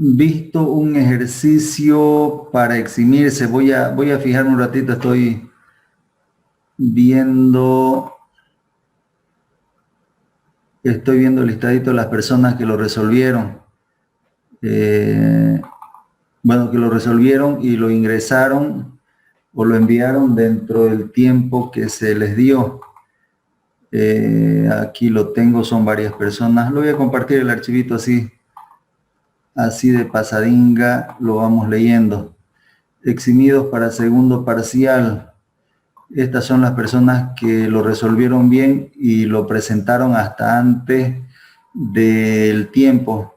visto un ejercicio para eximirse. Voy a fijarme un ratito, viendo, estoy viendo el listadito de las personas que lo resolvieron. Bueno, que lo resolvieron y lo ingresaron o lo enviaron dentro del tiempo que se les dio. Aquí lo tengo, son varias personas. Lo voy a compartir el archivito así de pasadinga, lo vamos leyendo. Eximidos para segundo parcial. Estas son las personas que lo resolvieron bien y lo presentaron hasta antes del tiempo.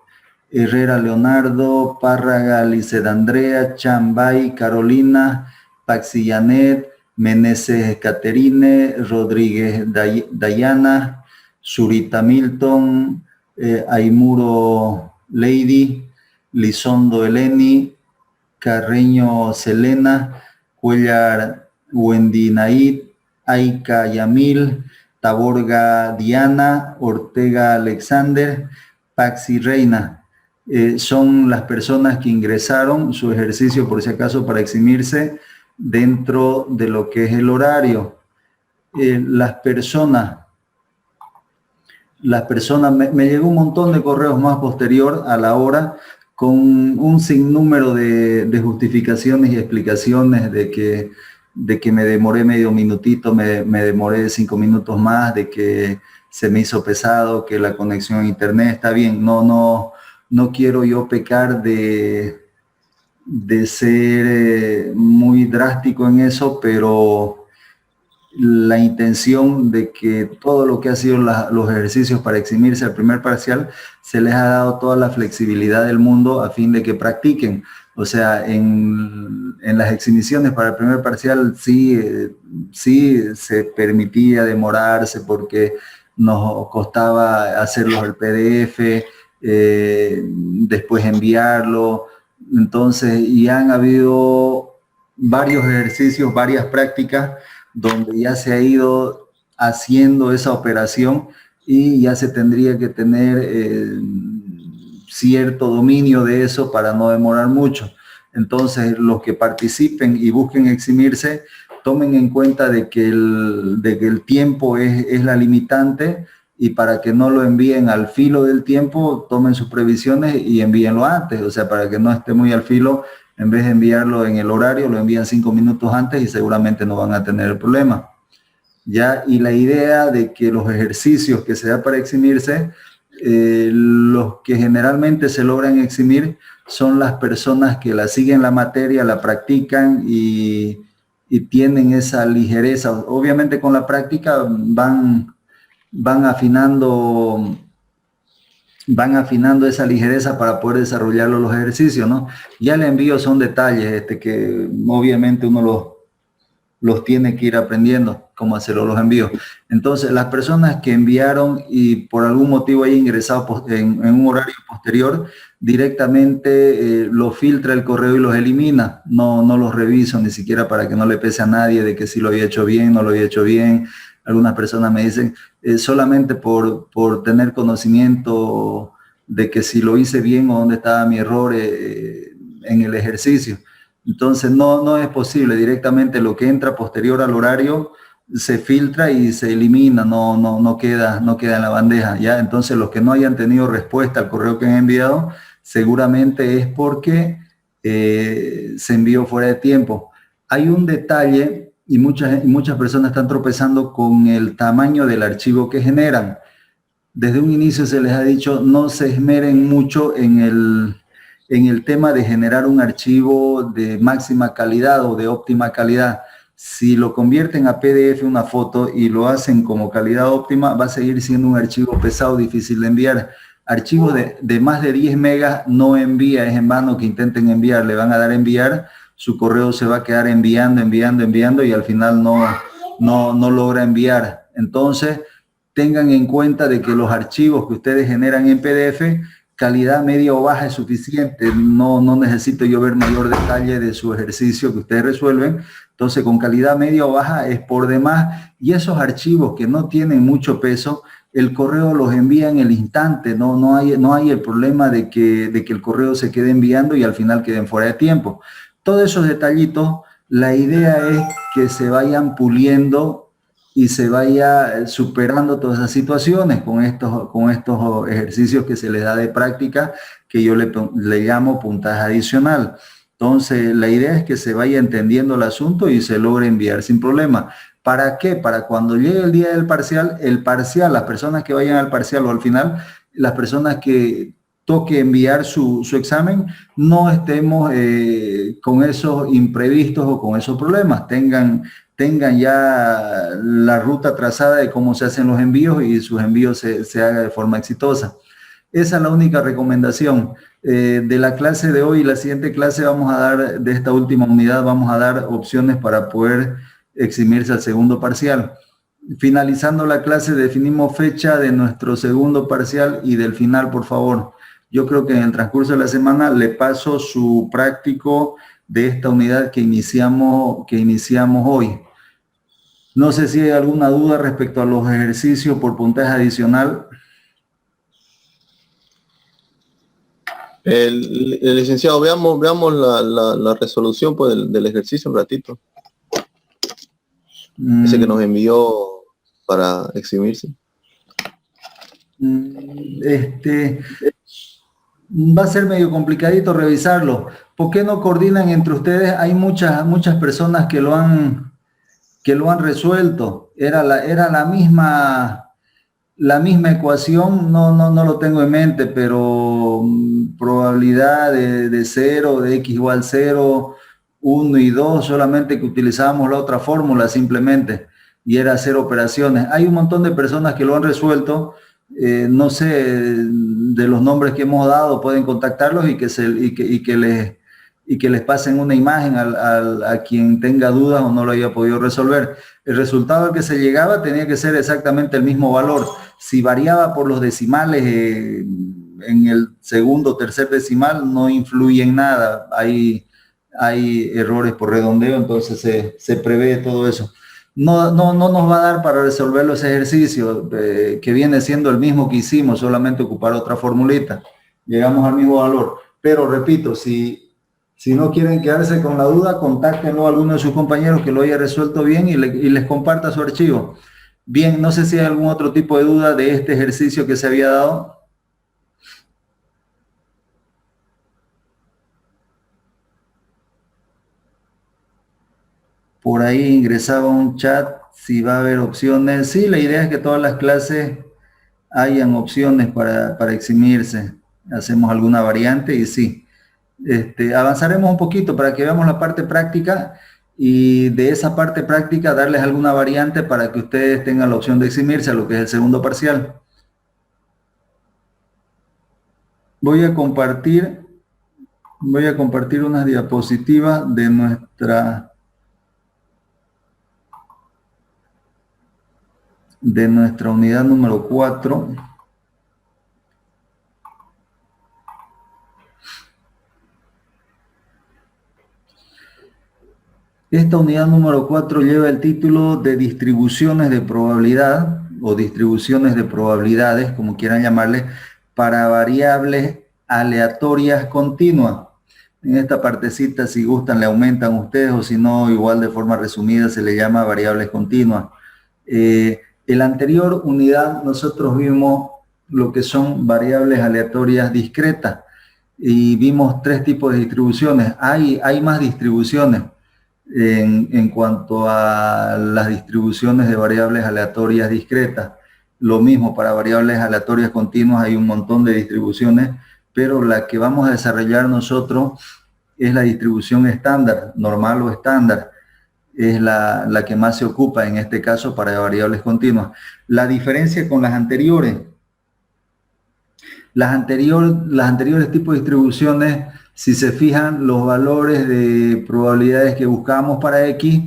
Herrera Leonardo, Párraga Liced Andrea, Chambay Carolina, Paxillanet, Meneses Caterine, Rodríguez Dayana, Zurita Milton, Aimuro Lady, Lizondo Eleni, Carreño Selena, Cuellar Wendy Naid, Aika Yamil, Taborga Diana, Ortega Alexander, Paxi Reina. Son las personas que ingresaron su ejercicio, por si acaso, para eximirse dentro de lo que es el horario. Las personas, me llegó un montón de correos más posterior a la hora con un sinnúmero de justificaciones y explicaciones de que me demoré medio minutito, me demoré 5 minutos más, de que se me hizo pesado, que la conexión a internet está bien. No quiero yo pecar de ser muy drástico en eso, pero la intención de que todo lo que ha sido los ejercicios para eximirse al primer parcial, se les ha dado toda la flexibilidad del mundo a fin de que practiquen. O sea, en las exhibiciones para el primer parcial sí se permitía demorarse porque nos costaba hacerlos el PDF, después enviarlo. Entonces, y han habido varios ejercicios, varias prácticas donde ya se ha ido haciendo esa operación y ya se tendría que tener cierto dominio de eso para no demorar mucho. Entonces, los que participen y busquen eximirse, tomen en cuenta de que el tiempo es la limitante, y para que no lo envíen al filo del tiempo, tomen sus previsiones y envíenlo antes. O sea, para que no esté muy al filo, en vez de enviarlo en el horario, lo envían 5 minutos antes y seguramente no van a tener el problema. ¿Ya? Y la idea de que los ejercicios que se da para eximirse, los que generalmente se logran eximir son las personas que la siguen la materia, la practican y tienen esa ligereza. Obviamente con la práctica van afinando esa ligereza para poder desarrollarlo los ejercicios, ¿no? Ya el envío son detalles que obviamente uno los tiene que ir aprendiendo cómo hacerlo los envíos. Entonces, las personas que enviaron y por algún motivo hayan ingresado en un horario posterior, directamente los filtra el correo y los elimina. No los reviso ni siquiera para que no le pese a nadie de que si lo había hecho bien, no lo había hecho bien. Algunas personas me dicen solamente por tener conocimiento de que si lo hice bien o dónde estaba mi error en el ejercicio. Entonces no es posible. Directamente lo que entra posterior al horario se filtra y se elimina, no queda en la bandeja, ¿ya? Entonces los que no hayan tenido respuesta al correo que han enviado, seguramente es porque se envió fuera de tiempo. Hay un detalle, y muchas personas están tropezando con el tamaño del archivo que generan. Desde un inicio se les ha dicho, no se esmeren mucho en el tema de generar un archivo de máxima calidad o de óptima calidad. Si lo convierten a PDF una foto y lo hacen como calidad óptima, va a seguir siendo un archivo pesado, difícil de enviar. Archivos de más de 10 megas no envía, es en vano que intenten enviar, le van a dar a enviar, su correo se va a quedar enviando y al final no logra enviar. Entonces, tengan en cuenta de que los archivos que ustedes generan en PDF, calidad media o baja es suficiente. No necesito yo ver mayor detalle de su ejercicio que ustedes resuelven. Entonces, con calidad media o baja es por demás. Y esos archivos que no tienen mucho peso, el correo los envía en el instante, no hay el problema de que el correo se quede enviando y al final queden fuera de tiempo. Todos esos detallitos, la idea es que se vayan puliendo y se vaya superando todas esas situaciones con estos ejercicios que se les da de práctica, que yo le llamo puntaje adicional. Entonces, la idea es que se vaya entendiendo el asunto y se logre enviar sin problema. ¿Para qué? Para cuando llegue el día del parcial, las personas que vayan al parcial o al final, las personas que toque enviar su examen, no estemos con esos imprevistos o con esos problemas. Tengan ya la ruta trazada de cómo se hacen los envíos y sus envíos se haga de forma exitosa. Esa es la única recomendación. De la clase de hoy, la siguiente clase vamos a dar, de esta última unidad, vamos a dar opciones para poder eximirse al segundo parcial. Finalizando la clase, definimos fecha de nuestro segundo parcial y del final, por favor. Yo creo que en el transcurso de la semana le paso su práctico de esta unidad que iniciamos hoy. No sé si hay alguna duda respecto a los ejercicios por puntaje adicional. El licenciado, veamos la resolución pues, del ejercicio un ratito. Ese que nos envió para eximirse. Va a ser medio complicadito revisarlo. ¿Por qué no coordinan entre ustedes? Hay muchas personas que lo han resuelto. Era la misma ecuación, no lo tengo en mente, pero probabilidad de 0, de x igual 0, 1 y 2, solamente que utilizábamos la otra fórmula simplemente, y era hacer operaciones. Hay un montón de personas que lo han resuelto, no sé, de los nombres que hemos dado, pueden contactarlos y que les pasen una imagen a quien tenga dudas o no lo haya podido resolver. El resultado al que se llegaba tenía que ser exactamente el mismo valor. Si variaba por los decimales en el segundo o tercer decimal, no influye en nada. Hay errores por redondeo, entonces se prevé todo eso. No nos va a dar para resolver los ejercicios, que viene siendo el mismo que hicimos, solamente ocupar otra formulita. Llegamos al mismo valor. Pero repito, si no quieren quedarse con la duda, contáctenlo a alguno de sus compañeros que lo haya resuelto bien y les comparta su archivo. Bien, no sé si hay algún otro tipo de duda de este ejercicio que se había dado. Por ahí ingresaba un chat, si va a haber opciones. Sí, la idea es que todas las clases hayan opciones para eximirse. Hacemos alguna variante y sí. Avanzaremos un poquito para que veamos la parte práctica y de esa parte práctica darles alguna variante para que ustedes tengan la opción de eximirse a lo que es el segundo parcial. Voy a compartir unas diapositivas de nuestra unidad número 4. Esta unidad número 4 lleva el título de distribuciones de probabilidad o distribuciones de probabilidades, como quieran llamarle, para variables aleatorias continuas. En esta partecita, si gustan, le aumentan ustedes, o si no, igual de forma resumida se le llama variables continuas. En la anterior unidad nosotros vimos lo que son variables aleatorias discretas y vimos 3 tipos de distribuciones. Hay más distribuciones en cuanto a las distribuciones de variables aleatorias discretas. Lo mismo para variables aleatorias continuas, hay un montón de distribuciones, pero la que vamos a desarrollar nosotros es la distribución estándar, normal o estándar. Es la que más se ocupa en este caso para variables continuas. La diferencia con las anteriores tipos de distribuciones, si se fijan, los valores de probabilidades que buscamos para X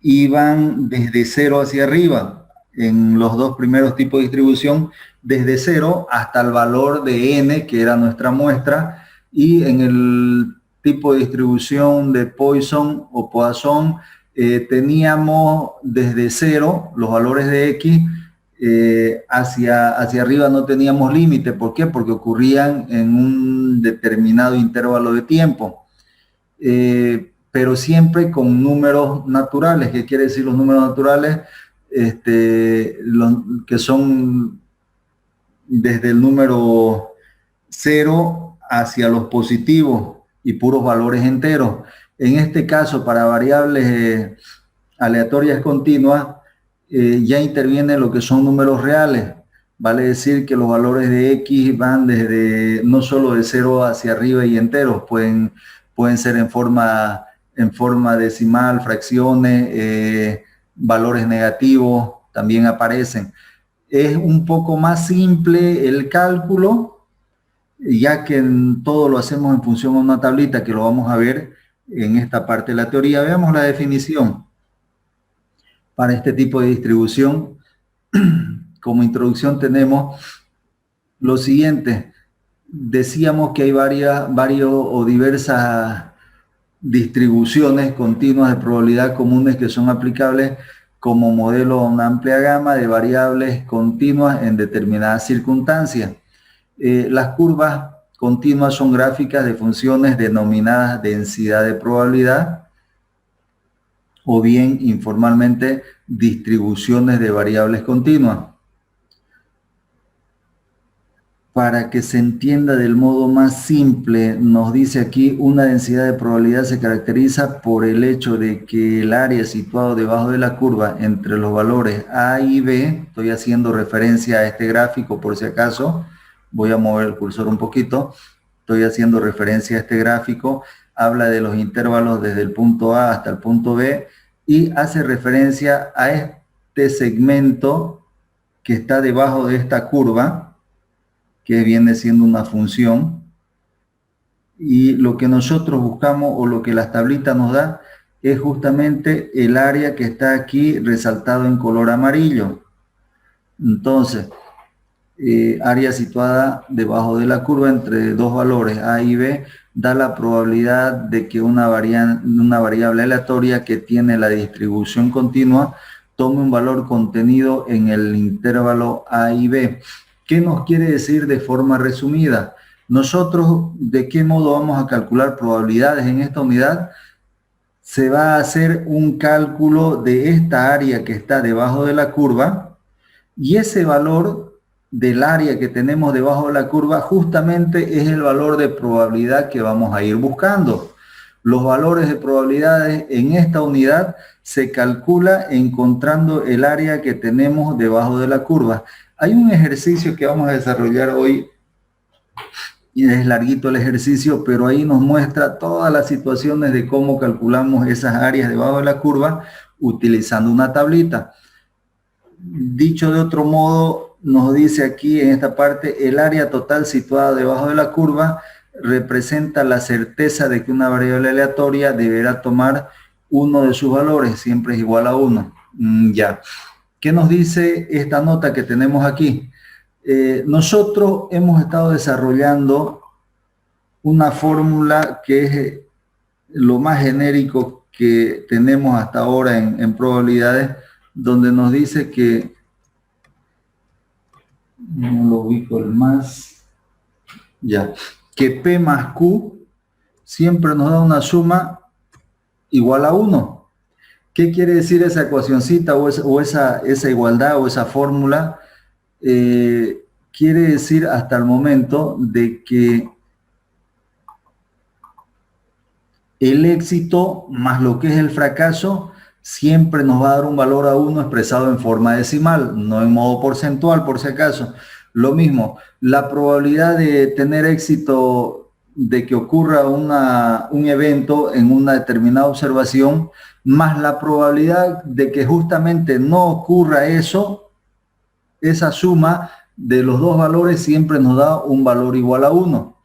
iban desde 0 hacia arriba. En los 2 primeros tipos de distribución, desde 0 hasta el valor de n, que era nuestra muestra, y en el tipo de distribución de Poisson o Poisson, teníamos desde 0 los valores de X hacia arriba no teníamos límite. ¿Por qué? Porque ocurrían en un determinado intervalo de tiempo. Pero siempre con números naturales. ¿Qué quiere decir los números naturales? Que son desde el número 0 hacia los positivos y puros valores enteros. En este caso, para variables aleatorias continuas, ya interviene lo que son números reales. Vale decir que los valores de X van desde no solo de 0 hacia arriba y enteros, pueden ser en forma decimal, fracciones, valores negativos también aparecen. Es un poco más simple el cálculo, ya que todo lo hacemos en función de una tablita que lo vamos a ver en esta parte de la teoría. Veamos la definición para este tipo de distribución. Como introducción tenemos lo siguiente. Decíamos que hay varias o diversas distribuciones continuas de probabilidad comunes que son aplicables como modelo a una amplia gama de variables continuas en determinadas circunstancias. Las curvas continuas son gráficas de funciones denominadas densidad de probabilidad, o bien informalmente distribuciones de variables continuas. Para que se entienda del modo más simple, nos dice aquí una densidad de probabilidad se caracteriza por el hecho de que el área situado debajo de la curva entre los valores A y B, estoy haciendo referencia a este gráfico por si acaso, voy a mover el cursor un poquito, estoy haciendo referencia a este gráfico, habla de los intervalos desde el punto A hasta el punto B y hace referencia a este segmento que está debajo de esta curva, que viene siendo una función, y lo que nosotros buscamos o lo que las tablitas nos da es justamente el área que está aquí resaltado en color amarillo. Entonces, área situada debajo de la curva entre dos valores A y B da la probabilidad de que una variable aleatoria que tiene la distribución continua tome un valor contenido en el intervalo A y B. ¿Qué nos quiere decir de forma resumida? Nosotros, ¿de qué modo vamos a calcular probabilidades en esta unidad? Se va a hacer un cálculo de esta área que está debajo de la curva y ese valor del área que tenemos debajo de la curva justamente es el valor de probabilidad que vamos a ir buscando. Los valores de probabilidades en esta unidad se calcula encontrando el área que tenemos debajo de la curva. Hay un ejercicio que vamos a desarrollar hoy, y es larguito el ejercicio, pero ahí nos muestra todas las situaciones de cómo calculamos esas áreas debajo de la curva utilizando una tablita. Dicho de otro modo, nos dice aquí en esta parte, el área total situada debajo de la curva representa la certeza de que una variable aleatoria deberá tomar uno de sus valores, siempre es igual a 1. Ya. ¿Qué nos dice esta nota que tenemos aquí? Nosotros hemos estado desarrollando una fórmula que es lo más genérico que tenemos hasta ahora en probabilidades, donde nos dice que, no lo ubico el más, ya, que P más Q siempre nos da una suma igual a 1. ¿Qué quiere decir esa ecuacioncita o esa igualdad o esa fórmula? Quiere decir hasta el momento de que el éxito más lo que es el fracaso siempre nos va a dar un valor a 1 expresado en forma decimal, no en modo porcentual por si acaso. Lo mismo, la probabilidad de tener éxito de que ocurra un evento en una determinada observación, más la probabilidad de que justamente no ocurra eso, esa suma de los dos valores siempre nos da un valor igual a 1.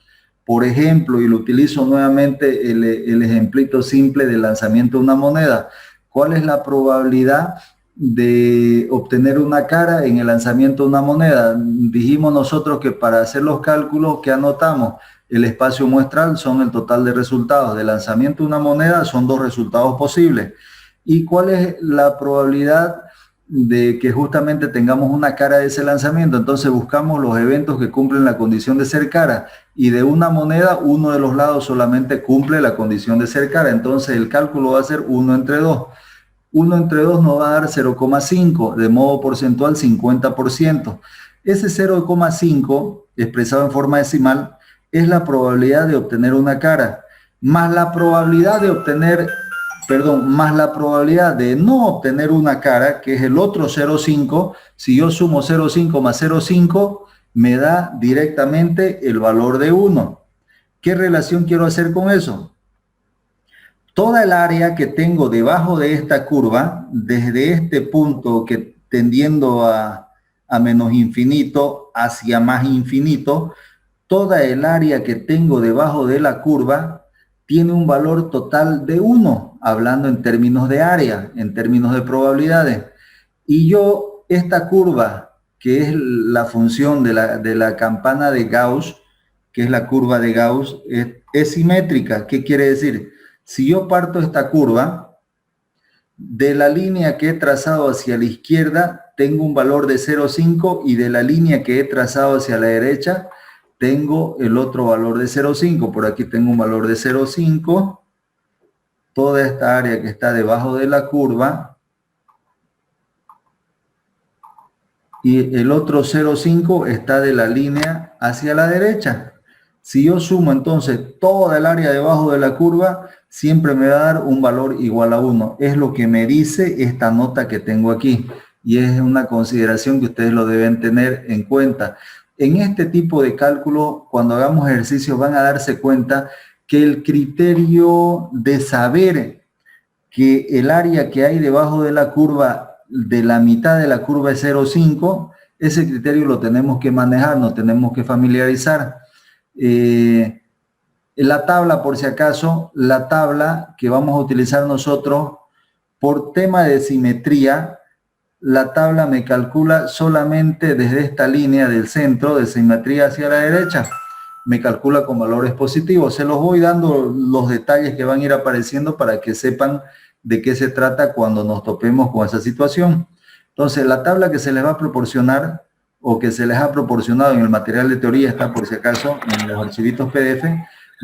Por ejemplo, y lo utilizo nuevamente el ejemplito simple del lanzamiento de una moneda. ¿Cuál es la probabilidad de obtener una cara en el lanzamiento de una moneda? Dijimos nosotros que para hacer los cálculos que anotamos, el espacio muestral son el total de resultados. De lanzamiento de una moneda son 2 resultados posibles. ¿Y cuál es la probabilidad de que justamente tengamos una cara de ese lanzamiento. Entonces buscamos los eventos que cumplen la condición de ser cara, y de una moneda, uno de los lados solamente cumple la condición de ser cara. Entonces el cálculo va a ser 1 entre 2. 1 entre 2 nos va a dar 0,5, de modo porcentual 50%. Ese 0,5, expresado en forma decimal, es la probabilidad de obtener una cara, más la probabilidad de obtener, más la probabilidad de no obtener una cara, que es el otro 0,5. Si yo sumo 0,5 más 0,5, me da directamente el valor de 1. ¿Qué relación quiero hacer con eso? Toda el área que tengo debajo de esta curva, desde este punto que tendiendo a menos infinito hacia más infinito, toda el área que tengo debajo de la curva tiene un valor total de 1, hablando en términos de área, en términos de probabilidades. Y yo, esta curva, que es la función de la campana de Gauss, que es la curva de Gauss, es simétrica. ¿Qué quiere decir? Si yo parto esta curva, de la línea que he trazado hacia la izquierda, tengo un valor de 0,5, y de la línea que he trazado hacia la derecha, tengo el otro valor de 0,5. Por aquí tengo un valor de 0,5. Toda esta área que está debajo de la curva, y el otro 0,5 está de la línea hacia la derecha. Si yo sumo entonces toda el área debajo de la curva, siempre me va a dar un valor igual a 1. Es lo que me dice esta nota que tengo aquí, y es una consideración que ustedes lo deben tener en cuenta. En este tipo de cálculo, cuando hagamos ejercicios, van a darse cuenta que el criterio de saber que el área que hay debajo de la curva, de la mitad de la curva, es 0,5, ese criterio lo tenemos que manejar, nos tenemos que familiarizar. La tabla, por si acaso, la tabla que vamos a utilizar nosotros, por tema de simetría, la tabla me calcula solamente desde esta línea del centro de simetría hacia la derecha. Me calcula con valores positivos. Se los voy dando los detalles que van a ir apareciendo para que sepan de qué se trata cuando nos topemos con esa situación. Entonces, la tabla que se les va a proporcionar, o que se les ha proporcionado en el material de teoría, está por si acaso en los archivitos PDF,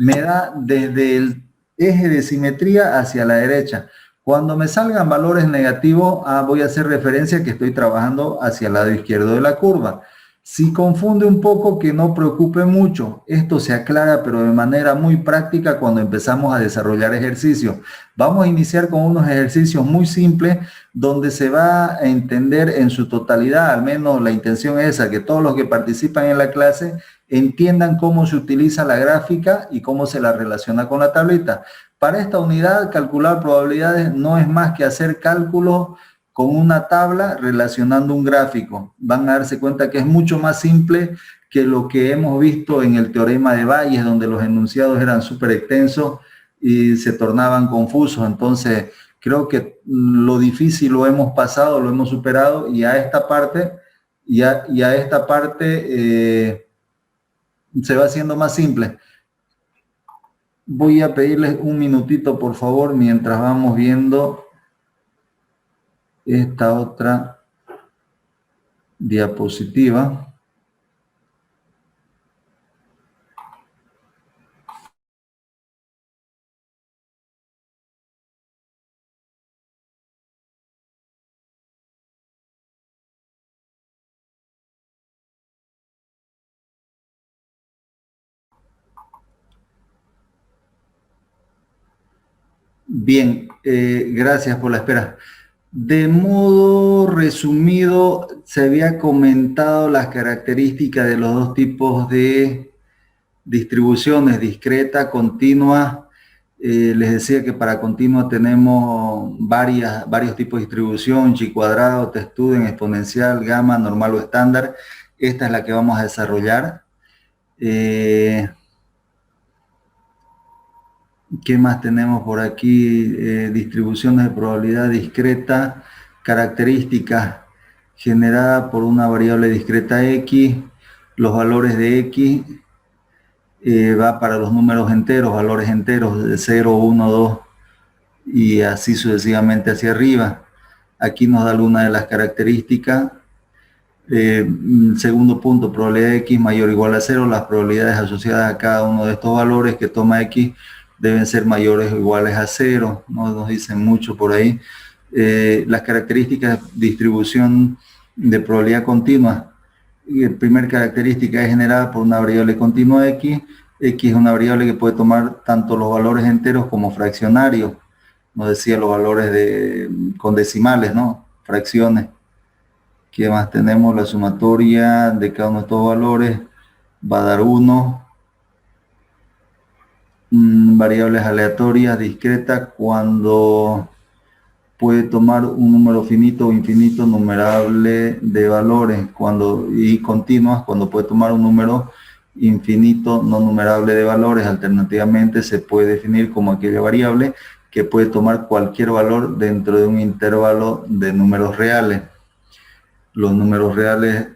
me da desde el eje de simetría hacia la derecha. Cuando me salgan valores negativos, voy a hacer referencia que estoy trabajando hacia el lado izquierdo de la curva. Si confunde un poco, que no preocupe mucho. Esto se aclara, pero de manera muy práctica, cuando empezamos a desarrollar ejercicios. Vamos a iniciar con unos ejercicios muy simples, donde se va a entender en su totalidad, al menos la intención es esa, que todos los que participan en la clase entiendan cómo se utiliza la gráfica y cómo se la relaciona con la tablita. Para esta unidad, calcular probabilidades no es más que hacer cálculos con una tabla relacionando un gráfico. Van a darse cuenta que es mucho más simple que lo que hemos visto en el teorema de Bayes, donde los enunciados eran súper extensos y se tornaban confusos. Entonces, creo que lo difícil lo hemos pasado, lo hemos superado, y a esta parte, se va haciendo más simple. Voy a pedirles un minutito, por favor, mientras vamos viendo esta otra diapositiva. Bien, gracias por la espera. De modo resumido, se había comentado las características de los dos tipos de distribuciones, discreta, continua. Les decía que para continua tenemos varios tipos de distribución: chi cuadrado, t-student, exponencial, gamma, normal o estándar. Esta es la que vamos a desarrollar. ¿Qué más tenemos por aquí? Distribuciones de probabilidad discreta, características generadas por una variable discreta x. Los valores de x va para los números enteros, valores enteros de 0, 1, 2 y así sucesivamente hacia arriba. Aquí nos da alguna de las características. Segundo punto, probabilidad de X mayor o igual a 0. Las probabilidades asociadas a cada uno de estos valores que toma X deben ser mayores o iguales a 0. No nos dicen mucho por ahí. Las características de distribución de probabilidad continua. La primera característica es generada por una variable continua X. X es una variable que puede tomar tanto los valores enteros como fraccionarios. Nos decía los valores con decimales, ¿no? Fracciones. ¿Qué más tenemos? La sumatoria de cada uno de estos valores va a dar 1. Variables aleatorias discretas cuando puede tomar un número finito o infinito numerable de valores, y continuas cuando puede tomar un número infinito no numerable de valores. Alternativamente se puede definir como aquella variable que puede tomar cualquier valor dentro de un intervalo de números reales. Los números reales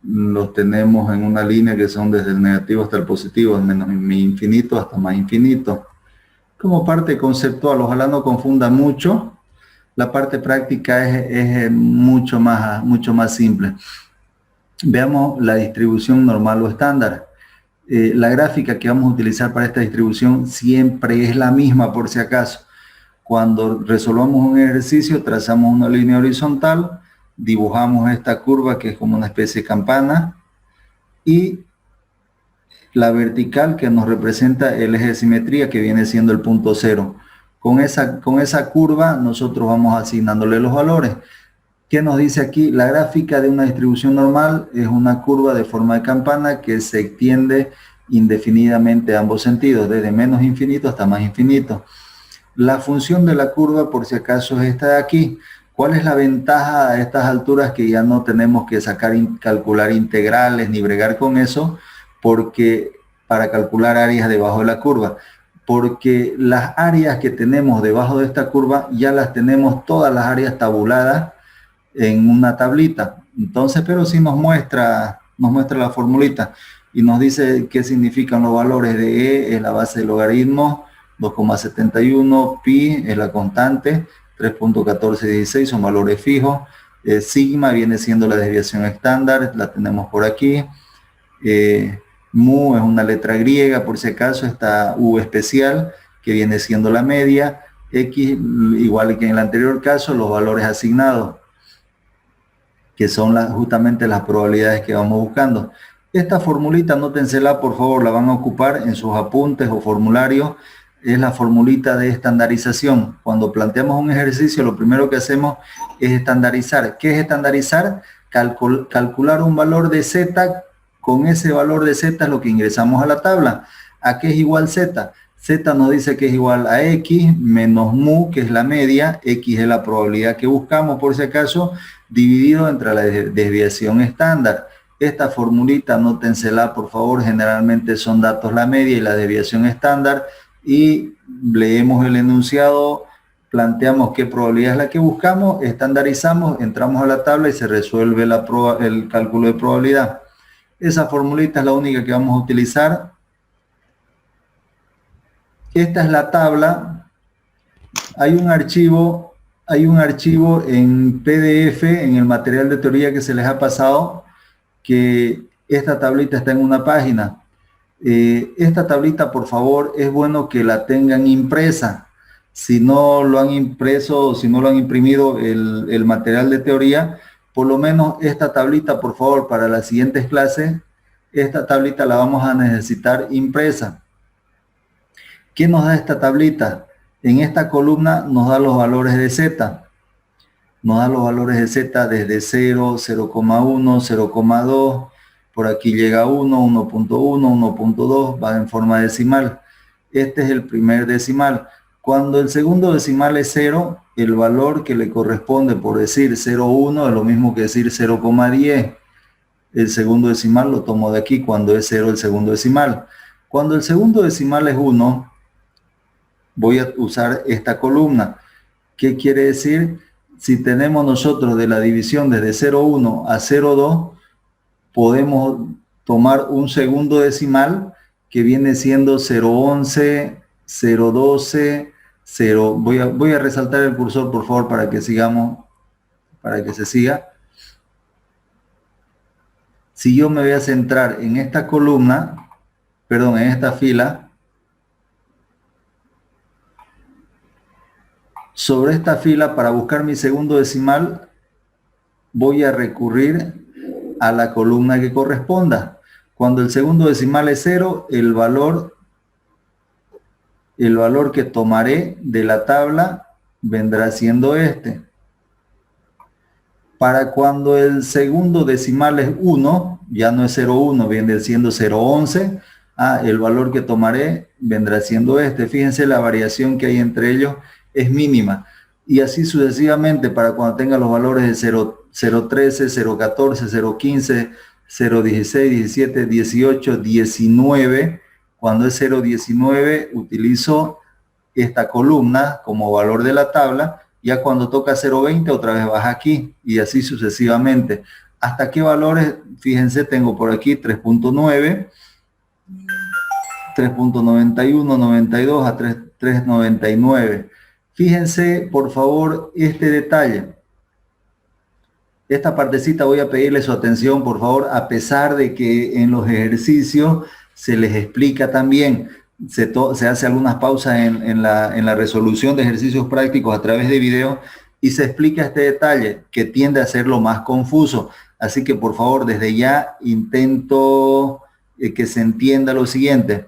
los tenemos en una línea que son desde el negativo hasta el positivo, menos infinito hasta más infinito. Como parte conceptual, ojalá no confunda mucho. La parte práctica es mucho más simple. Veamos la distribución normal o estándar. La gráfica que vamos a utilizar para esta distribución siempre es la misma, por si acaso. Cuando resolvamos un ejercicio, trazamos una línea horizontal, dibujamos esta curva que es como una especie de campana, y la vertical que nos representa el eje de simetría, que viene siendo el punto 0. Con esa curva nosotros vamos asignándole los valores. ¿Qué nos dice aquí? La gráfica de una distribución normal es una curva de forma de campana que se extiende indefinidamente a ambos sentidos, desde menos infinito hasta más infinito. La función de la curva, por si acaso, es esta de aquí. ¿Cuál es la ventaja a estas alturas? Que ya no tenemos que calcular integrales ni bregar con eso, porque para calcular áreas debajo de la curva, porque las áreas que tenemos debajo de esta curva ya las tenemos todas las áreas tabuladas en una tablita. Entonces, pero sí nos muestra la formulita y nos dice qué significan los valores de E, es la base del logaritmo, 2,71, pi es la constante, 3.1416 son valores fijos, sigma viene siendo la desviación estándar, la tenemos por aquí, mu es una letra griega, por si acaso, está u especial, que viene siendo la media, x, igual que en el anterior caso, los valores asignados, que son justamente las probabilidades que vamos buscando. Esta formulita, anótensela por favor, la van a ocupar en sus apuntes o formularios. Es la formulita de estandarización. Cuando planteamos un ejercicio, lo primero que hacemos es estandarizar. ¿Qué es estandarizar? Calcular un valor de z. Con ese valor de z es lo que ingresamos a la tabla. ¿A qué es igual z? Z nos dice que es igual a x menos mu, que es la media. X es la probabilidad que buscamos, por si acaso, dividido entre la desviación estándar. Esta formulita, anótensela por favor, generalmente son datos la media y la desviación estándar, y leemos el enunciado, planteamos qué probabilidad es la que buscamos, estandarizamos, entramos a la tabla y se resuelve el cálculo de probabilidad. Esa formulita es la única que vamos a utilizar. Esta es la tabla. Hay un archivo en PDF, en el material de teoría que se les ha pasado, que esta tablita está en una página. Esta tablita, por favor, es bueno que la tengan impresa. Si no lo han impreso, si no lo han imprimido el material de teoría, por lo menos esta tablita, por favor, para las siguientes clases, esta tablita la vamos a necesitar impresa. ¿Qué nos da esta tablita? En esta columna nos da los valores de z. Nos da los valores de z desde 0, 0,1, 0,2, por aquí llega 1, 1.1, 1.2, va en forma decimal. Este es el primer decimal. Cuando el segundo decimal es 0, el valor que le corresponde, por decir 0,1, es lo mismo que decir 0,10. El segundo decimal lo tomo de aquí, cuando es 0 el segundo decimal. Cuando el segundo decimal es 1, voy a usar esta columna. ¿Qué quiere decir? Si tenemos nosotros de la división desde 0,1 a 0,2, podemos tomar un segundo decimal que viene siendo 0,11, 0,12, 0. Voy a resaltar el cursor, por favor, para que sigamos para que se siga. Si yo me voy a centrar en esta columna, perdón, en esta fila, sobre esta fila, para buscar mi segundo decimal, voy a recurrir a la columna que corresponda. Cuando el segundo decimal es 0, el valor que tomaré de la tabla vendrá siendo este. Para cuando el segundo decimal es 1, ya no es 0,1, viene siendo 0,11, el valor que tomaré vendrá siendo este. Fíjense, la variación que hay entre ellos es mínima. Y así sucesivamente para cuando tenga los valores de 0,13, 0,14, 0,15, 0,16, 17, 18, 19. Cuando es 0,19 utilizo esta columna como valor de la tabla. Ya cuando toca 0,20 otra vez baja aquí y así sucesivamente. ¿Hasta qué valores? Fíjense, tengo por aquí 3.9, 3.91, 92 a 3.99. Fíjense, por favor, este detalle. Esta partecita voy a pedirle su atención, por favor, a pesar de que en los ejercicios se les explica también. Se hace algunas pausas en la resolución de ejercicios prácticos a través de video y se explica este detalle que tiende a hacerlo más confuso. Así que por favor, desde ya intento que se entienda lo siguiente.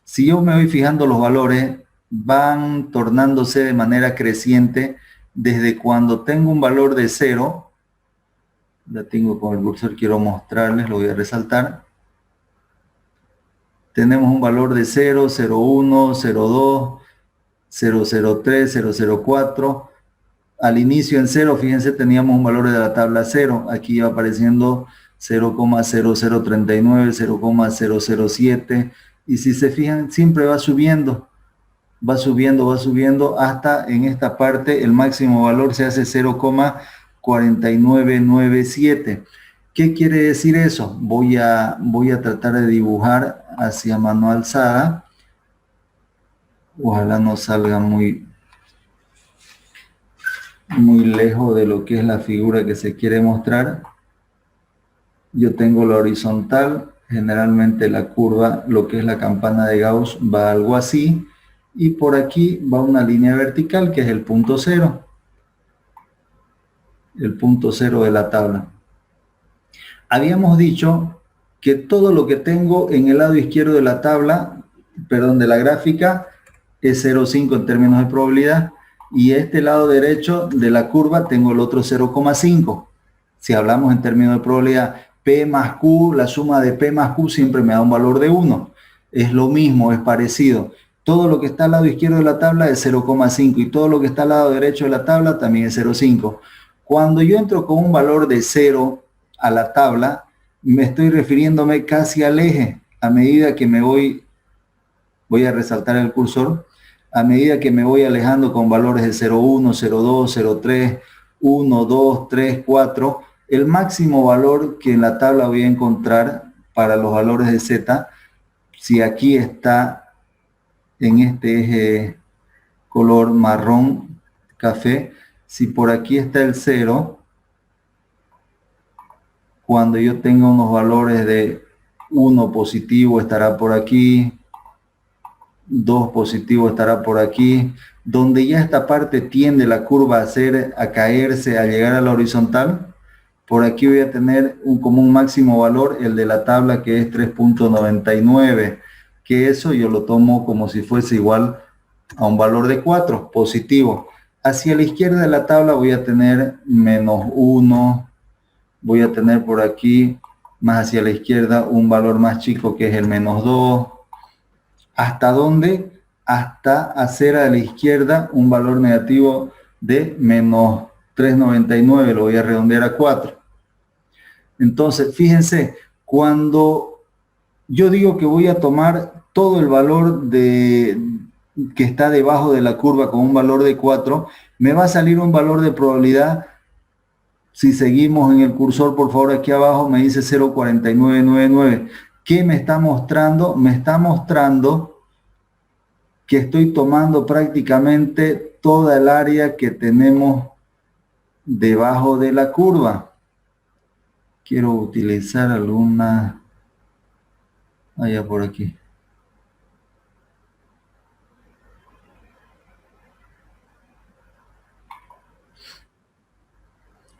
Si yo me voy fijando los valores, van tornándose de manera creciente desde cuando tengo un valor de 0. La tengo con el cursor, quiero mostrarles, lo voy a resaltar. Tenemos un valor de 0, 0,1, 0,2, 0,03, 0,04. Al inicio en 0, fíjense, teníamos un valor de la tabla 0. Aquí va apareciendo 0,0039, 0,007. Y si se fijan, siempre va subiendo. Va subiendo, va subiendo hasta en esta parte el máximo valor se hace 0,4997. ¿Qué quiere decir eso? Voy a tratar de dibujar hacia mano alzada. Ojalá no salga muy lejos de lo que es la figura que se quiere mostrar. Yo tengo la horizontal, generalmente la curva, lo que es la campana de Gauss, va algo así. Y por aquí va una línea vertical que es el punto 0. El punto 0 de la tabla. Habíamos dicho que todo lo que tengo en el lado izquierdo de la tabla, perdón, de la gráfica, es 0,5 en términos de probabilidad. Y este lado derecho de la curva tengo el otro 0,5. Si hablamos en términos de probabilidad, P más Q, la suma de P más Q siempre me da un valor de 1. Es lo mismo, es parecido. Todo lo que está al lado izquierdo de la tabla es 0,5 y todo lo que está al lado derecho de la tabla también es 0,5. Cuando yo entro con un valor de 0 a la tabla, me estoy refiriéndome casi al eje. A medida que me voy a resaltar el cursor, a medida que me voy alejando con valores de 0,1, 0,2, 0,3, 1, 2, 3, 4, el máximo valor que en la tabla voy a encontrar para los valores de Z, si aquí está en este eje color marrón café, si por aquí está el 0, cuando yo tenga unos valores de 1 positivo estará por aquí, 2 positivo estará por aquí, donde ya esta parte tiende la curva a caerse, a llegar a la horizontal. Por aquí voy a tener como un máximo valor, el de la tabla, que es 3.99, que eso yo lo tomo como si fuese igual a un valor de 4, positivo. Hacia la izquierda de la tabla voy a tener menos 1, voy a tener por aquí, más hacia la izquierda, un valor más chico que es el menos 2. ¿Hasta dónde? Hasta hacer a la izquierda un valor negativo de menos 3,99, lo voy a redondear a 4. Entonces, fíjense, cuando yo digo que voy a tomar todo el valor que está debajo de la curva con un valor de 4, me va a salir un valor de probabilidad. Si seguimos en el cursor, por favor, aquí abajo me dice 0,4999. ¿Qué me está mostrando? Me está mostrando que estoy tomando prácticamente toda el área que tenemos debajo de la curva. Quiero utilizar alguna... allá por aquí.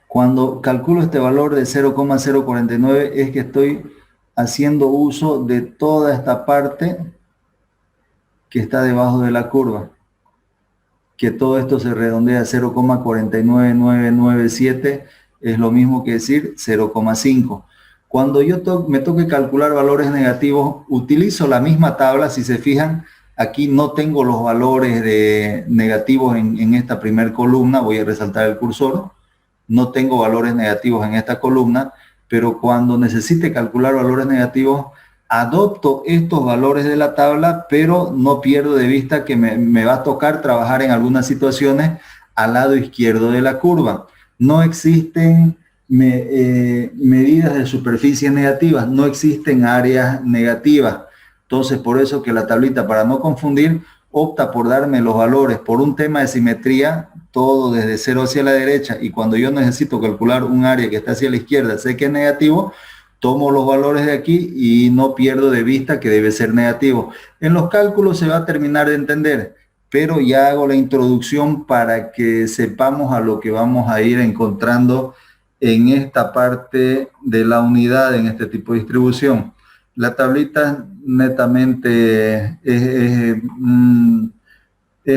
Cuando calculo este valor de 0,049 es que estoy haciendo uso de toda esta parte que está debajo de la curva. Que todo esto se redondea a 0,49997 es lo mismo que decir 0,5. Cuando yo me toque calcular valores negativos, utilizo la misma tabla. Si se fijan, aquí no tengo los valores de negativos en esta primer columna. Voy a resaltar el cursor. No tengo valores negativos en esta columna, pero cuando necesite calcular valores negativos, adopto estos valores de la tabla, pero no pierdo de vista que me va a tocar trabajar en algunas situaciones al lado izquierdo de la curva. No existen medidas de superficies negativas, no existen áreas negativas. Entonces, por eso que la tablita, para no confundir, opta por darme los valores por un tema de simetría, todo desde 0 hacia la derecha, y cuando yo necesito calcular un área que está hacia la izquierda, sé que es negativo, tomo los valores de aquí y no pierdo de vista que debe ser negativo. En los cálculos se va a terminar de entender, pero ya hago la introducción para que sepamos a lo que vamos a ir encontrando en esta parte de la unidad, en este tipo de distribución. La tablita netamente es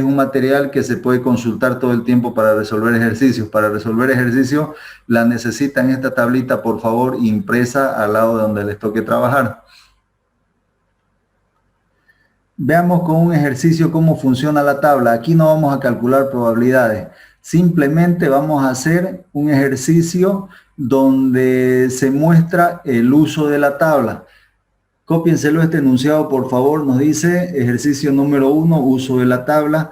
un material que se puede consultar todo el tiempo para resolver ejercicios. Para resolver ejercicios la necesitan esta tablita, por favor, impresa al lado de donde les toque trabajar. Veamos con un ejercicio cómo funciona la tabla. Aquí no vamos a calcular probabilidades. Simplemente vamos a hacer un ejercicio donde se muestra el uso de la tabla. Cópienselo este enunciado, por favor. Nos dice ejercicio número 1, uso de la tabla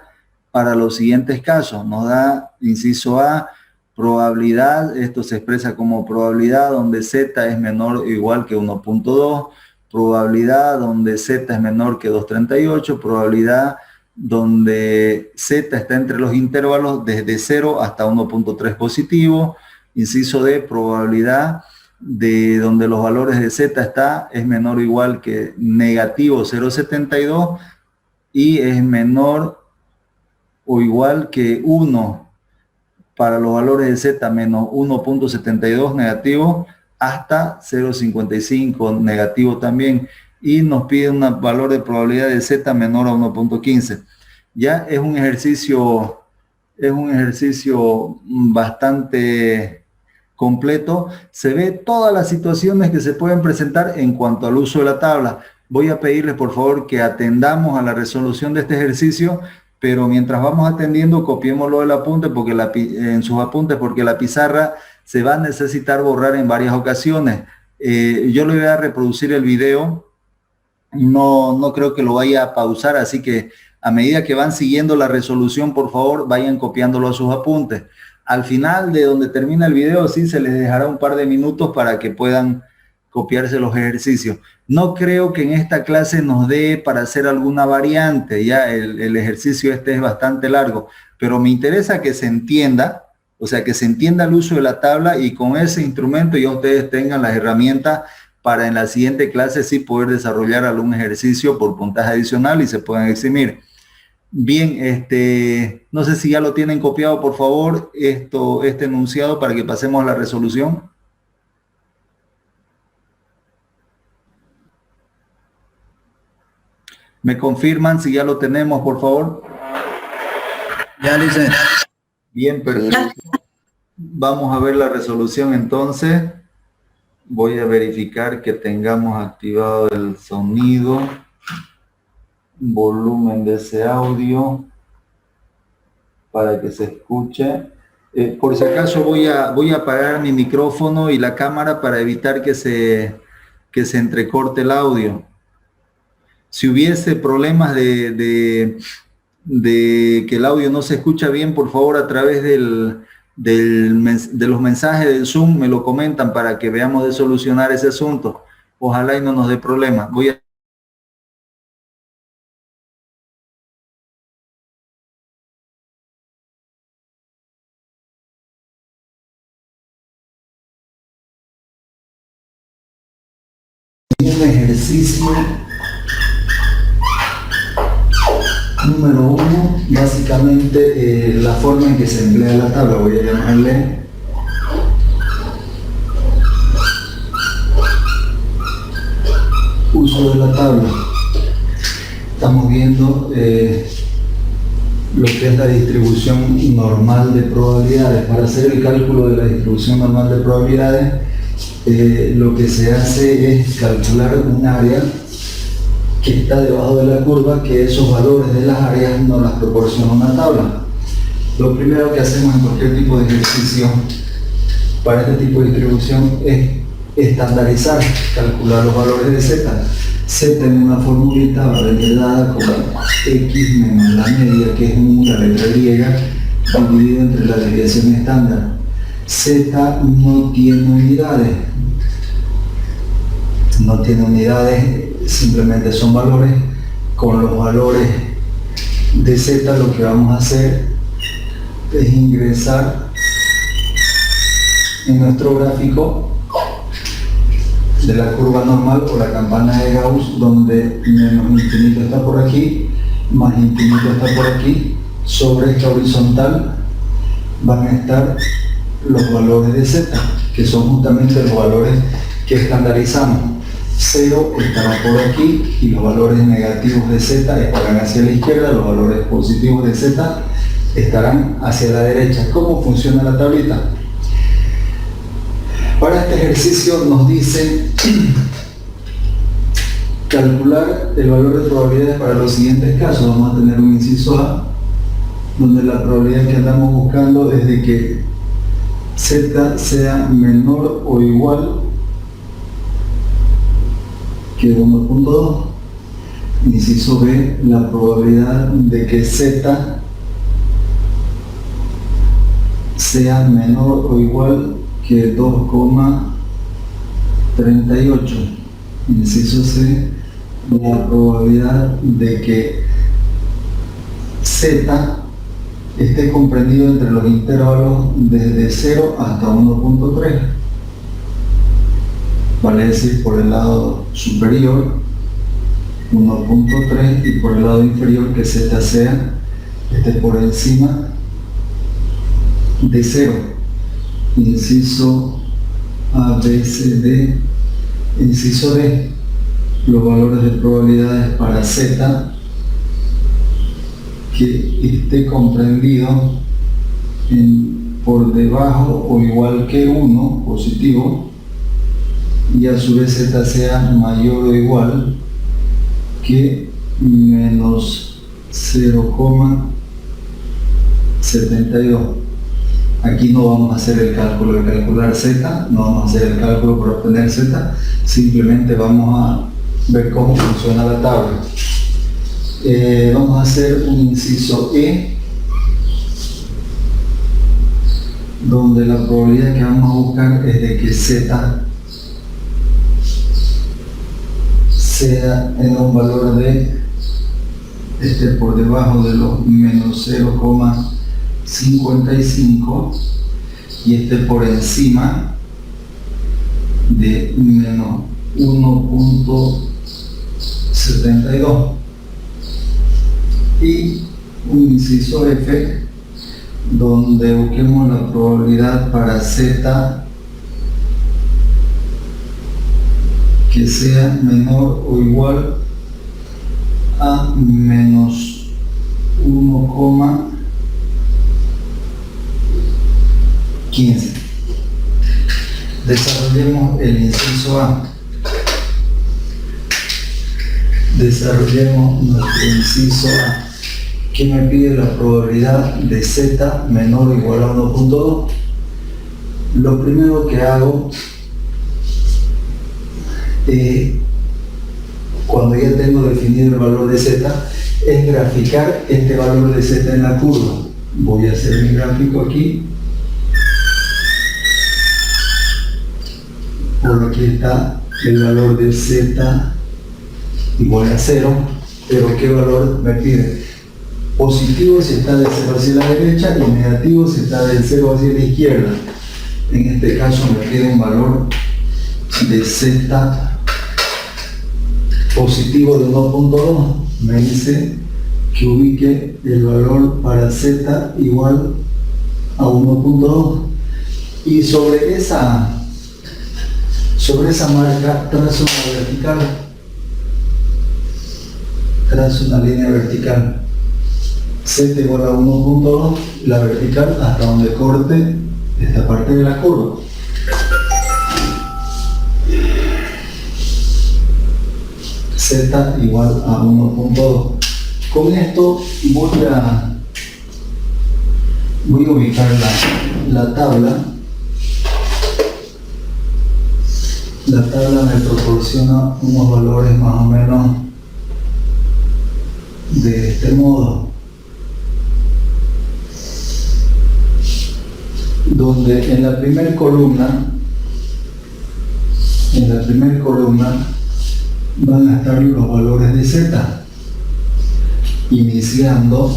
para los siguientes casos. Nos da inciso A, probabilidad. Esto se expresa como probabilidad donde Z es menor o igual que 1.2. Probabilidad donde Z es menor que 2.38. Probabilidad donde Z está entre los intervalos desde 0 hasta 1.3 positivo. Inciso D, probabilidad de donde los valores de Z es menor o igual que negativo 0,72 y es menor o igual que 1 para los valores de Z menos 1.72 negativo hasta 0,55 negativo también, y nos pide un valor de probabilidad de Z menor a 1.15. Ya es un ejercicio bastante completo. Se ve todas las situaciones que se pueden presentar en cuanto al uso de la tabla. Voy a pedirles por favor que atendamos a la resolución de este ejercicio, pero mientras vamos atendiendo, copiémoslo del apunte porque en sus apuntes, porque la pizarra se va a necesitar borrar en varias ocasiones. Yo le voy a reproducir el video, no creo que lo vaya a pausar, así que a medida que van siguiendo la resolución, por favor, vayan copiándolo a sus apuntes. Al final de donde termina el video, sí se les dejará un par de minutos para que puedan copiarse los ejercicios. No creo que en esta clase nos dé para hacer alguna variante, ya el ejercicio este es bastante largo, pero me interesa que se entienda, o sea, que se entienda el uso de la tabla y con ese instrumento ya ustedes tengan las herramientas para en la siguiente clase sí poder desarrollar algún ejercicio por puntaje adicional y se puedan eximir. Bien, no sé si ya lo tienen copiado, por favor, este enunciado para que pasemos a la resolución. ¿Me confirman si ya lo tenemos, por favor? Ya, dice. Bien, perfecto. Vamos a ver la resolución entonces. Voy a verificar que tengamos activado el sonido, volumen de ese audio para que se escuche. Por si acaso voy a apagar mi micrófono y la cámara para evitar que se entrecorte el audio. Si hubiese problemas de que el audio no se escucha bien, por favor, a través de los mensajes del Zoom me lo comentan para que veamos de solucionar ese asunto. Ojalá y no nos dé problemas. Voy a Un ejercicio número 1, básicamente la forma en que se emplea la tabla, voy a llamarle uso de la tabla. Estamos viendo lo que es la distribución normal de probabilidades. Para hacer el cálculo de la distribución normal de probabilidades, lo que se hace es calcular un área que está debajo de la curva, que esos valores de las áreas nos las proporciona una tabla. Lo primero que hacemos en cualquier tipo de ejercicio para este tipo de distribución es estandarizar, calcular los valores de z. Z en una formulita va a venir dada como x menos la media, que es la letra griega, dividido entre la desviación estándar. Z no tiene unidades, simplemente son valores. Con los valores de z lo que vamos a hacer es ingresar en nuestro gráfico de la curva normal o la campana de Gauss, donde menos infinito está por aquí, más infinito está por aquí. Sobre esta horizontal van a estar los valores de z, que son justamente los valores que estandarizamos. 0 estará por aquí y los valores negativos de z estarán hacia la izquierda, los valores positivos de z estarán hacia la derecha. ¿Cómo funciona la tablita? Para este ejercicio nos dice calcular el valor de probabilidades para los siguientes casos. Vamos a tener un inciso A, donde la probabilidad que andamos buscando es de que z sea menor o igual que 1.2. Inciso B, la probabilidad de que z sea menor o igual que 2,38. Inciso C, la probabilidad de que z esté comprendido entre los intervalos desde 0 hasta 1.3. Vale decir, por el lado superior 1.3 y por el lado inferior que z esté por encima de 0. Inciso A, B, C, D. Inciso D, los valores de probabilidades para z que esté comprendido por debajo o igual que 1 positivo, y a su vez z sea mayor o igual que menos 0,72. Aquí no vamos a hacer el cálculo de calcular z, no vamos a hacer el cálculo para obtener z, simplemente vamos a ver cómo funciona la tabla. Vamos a hacer un inciso E, donde la probabilidad que vamos a buscar es de que z sea en un valor de por debajo de los menos 0,55 y esté por encima de menos 1.72. Y un inciso F, donde busquemos la probabilidad para z que sea menor o igual a menos 1,15. Desarrollemos el inciso A. Desarrollemos nuestro inciso A, que me pide la probabilidad de z menor o igual a 1.2. Lo primero que hago cuando ya tengo definido el valor de z es graficar este valor de z en la curva. Voy a hacer mi gráfico aquí. Por aquí está el valor de z igual a 0, pero ¿qué valor me pide? Positivo si está del 0 hacia la derecha y negativo si está del 0 hacia la izquierda. En este caso me pide un valor de z positivo de 1.2 me dice que ubique el valor para z igual a 1.2 y sobre esa marca trazo una vertical, trazo una línea vertical, z igual a 1.2, la vertical hasta donde corte esta parte de la curva. Z igual a 1.2. Con esto voy a ubicar la tabla. La tabla me proporciona unos valores más o menos de este modo, donde en la primera columna van a estar los valores de z, iniciando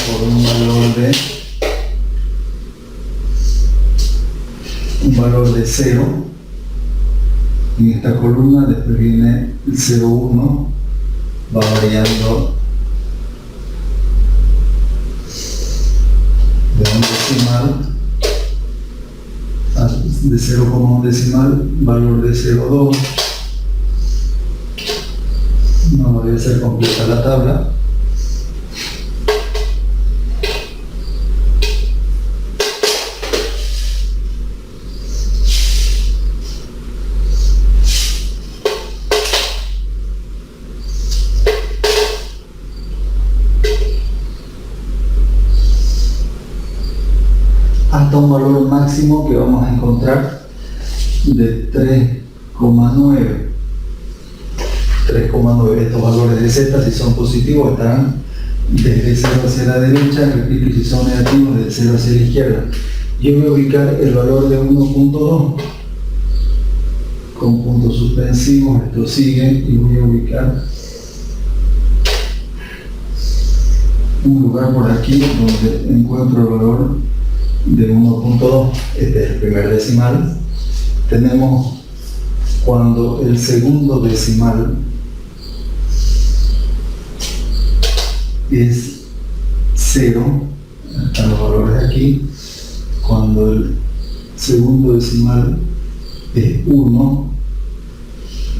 por un valor de 0 en esta columna, después viene el 0,1, va variando de un decimal, de 0,1 decimal, valor de 0,2. No voy a hacer completa la tabla. Hasta un valor máximo que vamos a encontrar de 3,9. Estos valores de z, si son positivos, estarán desde 0 hacia la derecha, repito, si son negativos, de 0 hacia la izquierda. Yo voy a ubicar el valor de 1.2 con puntos suspensivos, esto sigue, y voy a ubicar un lugar por aquí donde encuentro el valor de 1.2, este es el primer decimal. Tenemos cuando el segundo decimal es 0, están los valores aquí, cuando el segundo decimal es 1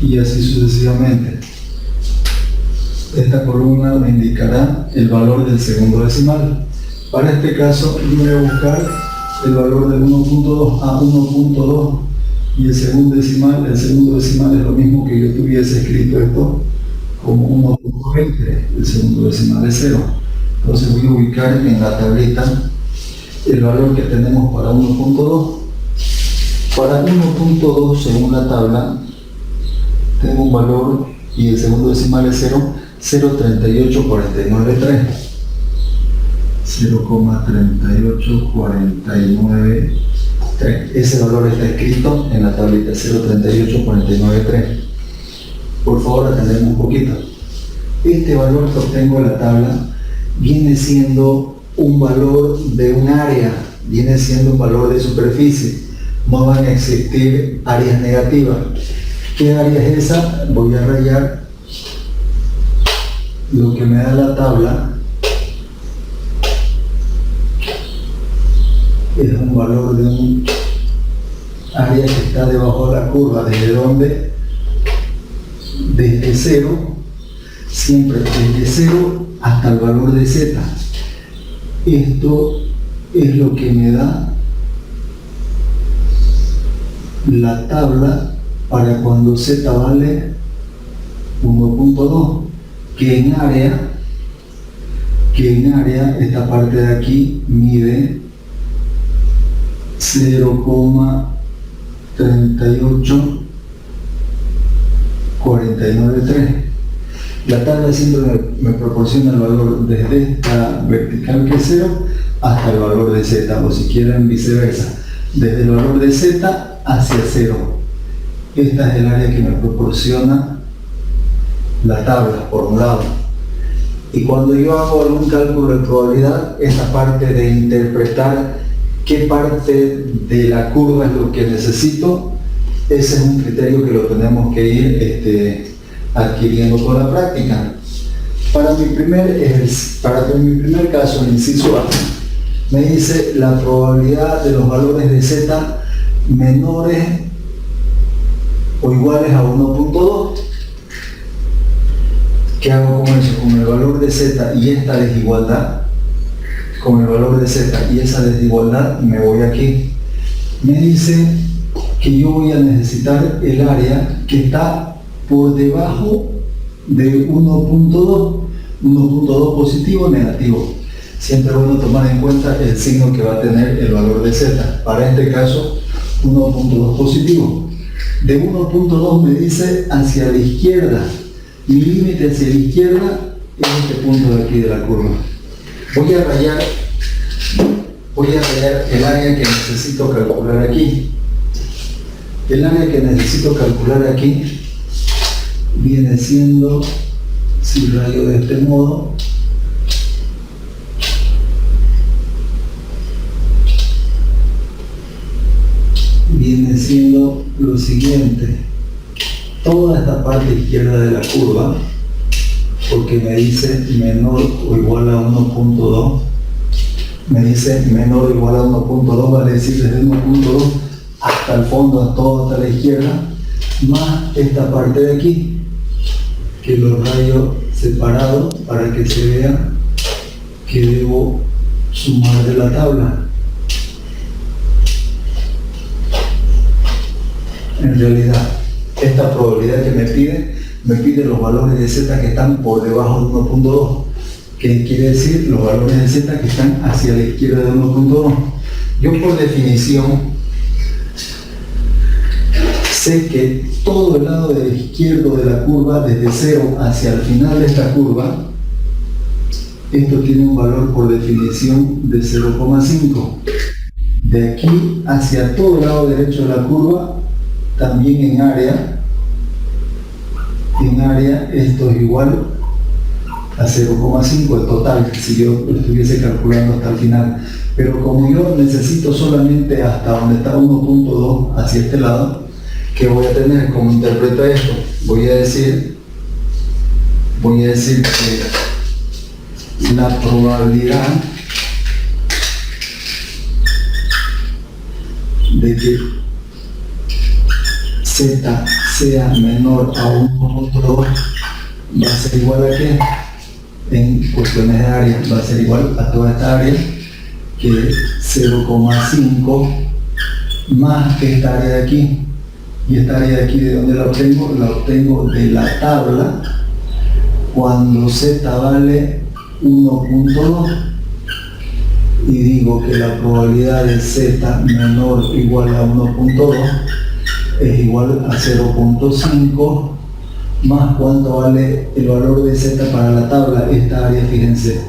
y así sucesivamente. Esta columna me indicará el valor del segundo decimal. Para este caso yo voy a buscar el valor de 1.2 a 1.2 y el segundo decimal es lo mismo que yo tuviese escrito esto como 1.20, el segundo decimal es 0. Entonces voy a ubicar en la tableta el valor que tenemos para 1.2. Para 1.2 según la tabla tengo un valor y el segundo decimal es 0,38493. 0,38493. Ese valor está escrito en la tablita 0,38493. Por favor, atendemos un poquito. Este valor que obtengo en la tabla viene siendo un valor de un área, viene siendo un valor de superficie. No van a existir áreas negativas. ¿Qué área es esa? Voy a rayar lo que me da la tabla. Es un valor de un área que está debajo de la curva. ¿Desde dónde? Desde 0, siempre desde 0 hasta el valor de z. Esto es lo que me da la tabla para cuando z vale 1.2, que en área esta parte de aquí mide 0,38493. La tabla siempre me proporciona el valor desde esta vertical que es 0 hasta el valor de z, o si quieren viceversa, desde el valor de z hacia 0. Esta es el área que me proporciona la tabla por un lado. Y cuando yo hago algún cálculo de probabilidad, esta parte de interpretar qué parte de la curva es lo que necesito. Ese es un criterio que lo tenemos que ir adquiriendo con la práctica. Para mi primer caso, el inciso A, me dice la probabilidad de los valores de Z menores o iguales a 1.2. ¿Qué hago con eso? Con el valor de Z y esta desigualdad, con el valor de Z y esa desigualdad, me voy aquí. Me dice que yo voy a necesitar el área que está por debajo de 1.2 positivo o negativo. Siempre es bueno tomar en cuenta el signo que va a tener el valor de Z. Para este caso, 1.2 positivo. De 1.2 me dice hacia la izquierda. Mi límite hacia la izquierda es este punto de aquí de la curva. Voy a rayar el área que necesito calcular aquí. El área que necesito calcular aquí viene siendo, si rayo de este modo, viene siendo lo siguiente: toda esta parte izquierda de la curva, porque me dice menor o igual a 1.2, me dice menor o igual a 1.2, vale decir desde 1.2 hasta el fondo, todo hasta la izquierda, más esta parte de aquí, que lo rayo separado para que se vea que debo sumar de la tabla. En realidad, esta probabilidad que me pide los valores de Z que están por debajo de 1.2. ¿Qué quiere decir? Los valores de Z que están hacia la izquierda de 1.2. Yo por definición sé que todo el lado del izquierdo de la curva, desde 0 hacia el final de esta curva, esto tiene un valor por definición de 0,5. De aquí hacia todo el lado derecho de la curva, también en área esto es igual a 0,5 el total, si yo lo estuviese calculando hasta el final. Pero como yo necesito solamente hasta donde está 1.2 hacia este lado, ¿qué voy a tener? ¿Cómo interpreto esto? Voy a decir que la probabilidad de que Z sea menor a 1.2 va a ser igual a ¿qué? En cuestiones de área va a ser igual a toda esta área, que 0,5 más esta área de aquí. Y esta área de aquí, ¿de dónde la obtengo? La obtengo de la tabla cuando Z vale 1.2 y digo que la probabilidad de Z menor o igual a 1.2 es igual a 0.5 más cuánto vale el valor de Z para la tabla, esta área. Fíjense,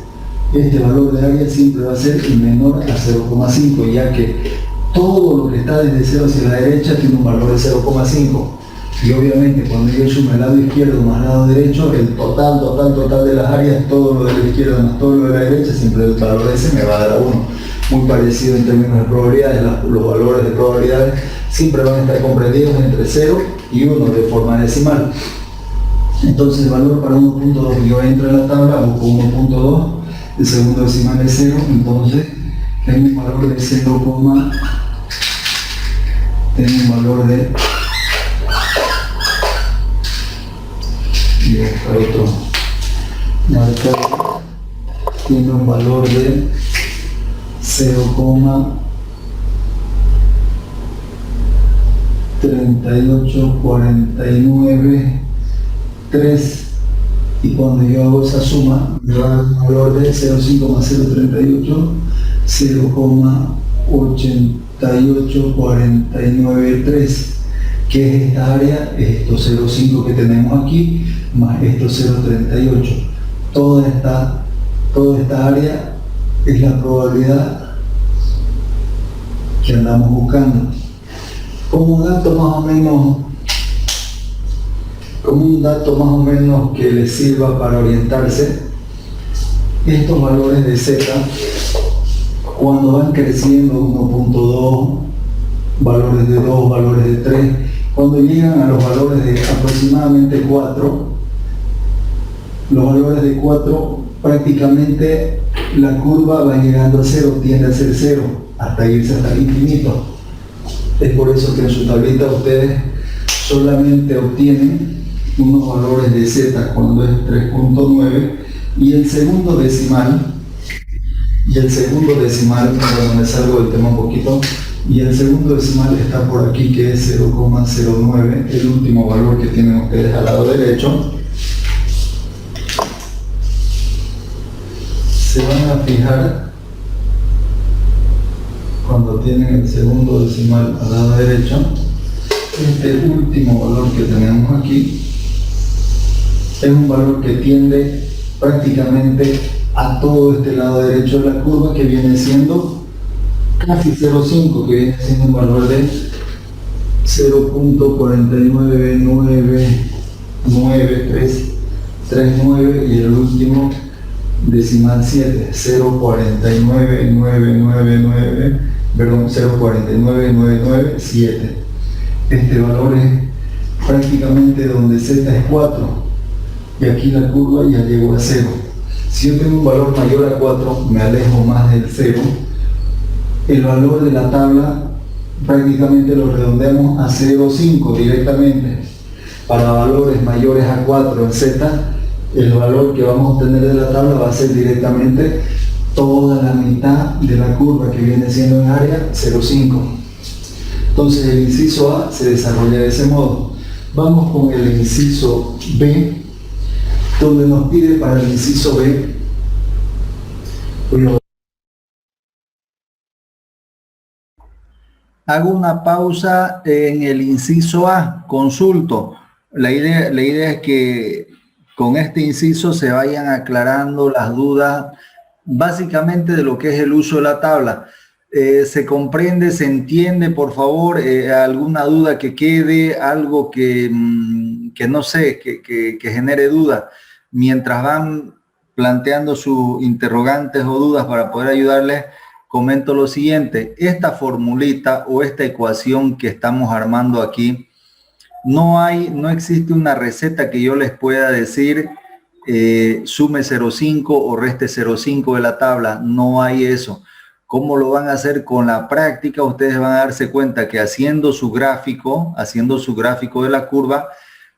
este valor de área siempre va a ser menor a 0,5, ya que todo lo que está desde 0 hacia la derecha tiene un valor de 0,5, y obviamente cuando yo sumo el lado izquierdo más el lado derecho, el total de las áreas, todo lo de la izquierda más todo lo de la derecha, siempre el valor ese me va a dar a 1. Muy parecido en términos de probabilidades, los valores de probabilidades siempre van a estar comprendidos entre 0 y 1 de forma decimal. Entonces el valor para 1.2, yo entro en la tabla, busco 1.2, el segundo decimal es 0, entonces tengo un valor de 0, tengo un valor de, y buscar otro marcador, tiene un valor de 0,38493, y cuando yo hago esa suma me va a dar un valor de 0,5 más 0,38, 0,88493, que es esta área, es estos 0,5 que tenemos aquí más estos 0,38. Toda esta área es la probabilidad que andamos buscando. Como un dato más o menos que les sirva para orientarse, estos valores de Z, cuando van creciendo 1.2, valores de 2, valores de 3, cuando llegan a los valores de aproximadamente 4, los valores de 4 prácticamente la curva va llegando a 0, tiende a ser 0, hasta irse hasta el infinito. Es por eso que en su tablita ustedes solamente obtienen unos valores de z cuando es 3.9 y el segundo decimal, bueno, me salgo del tema un poquito, y el segundo decimal está por aquí, que es 0,09, el último valor que tienen ustedes al lado derecho. Se van a fijar cuando tienen el segundo decimal al lado derecho, este último valor que tenemos aquí es un valor que tiende prácticamente a todo este lado derecho de la curva, que viene siendo casi 0,5, que viene siendo un valor de 0.4999339 y el último decimal 7, 0.49997. Este valor es prácticamente donde z es 4 y aquí la curva ya llegó a 0. Si yo tengo un valor mayor a 4, me alejo más del 0. El valor de la tabla prácticamente lo redondeamos a 0,5 directamente. Para valores mayores a 4 en z, el valor que vamos a obtener de la tabla va a ser directamente toda la mitad de la curva, que viene siendo en área 0,5. Entonces el inciso A se desarrolla de ese modo. Vamos con el inciso B, donde nos pide para el inciso B hago una pausa en el inciso A, consulto. La idea es que con este inciso se vayan aclarando las dudas básicamente de lo que es el uso de la tabla. ¿Se comprende, se entiende, por favor? ¿Alguna duda que quede? ¿Algo que no sé, que genere duda? Mientras van planteando sus interrogantes o dudas para poder ayudarles, comento lo siguiente. Esta formulita o esta ecuación que estamos armando aquí, no existe una receta que yo les pueda decir sume 0,5 o reste 0,5 de la tabla. No hay eso. ¿Cómo lo van a hacer? Con la práctica ustedes van a darse cuenta que haciendo su gráfico de la curva,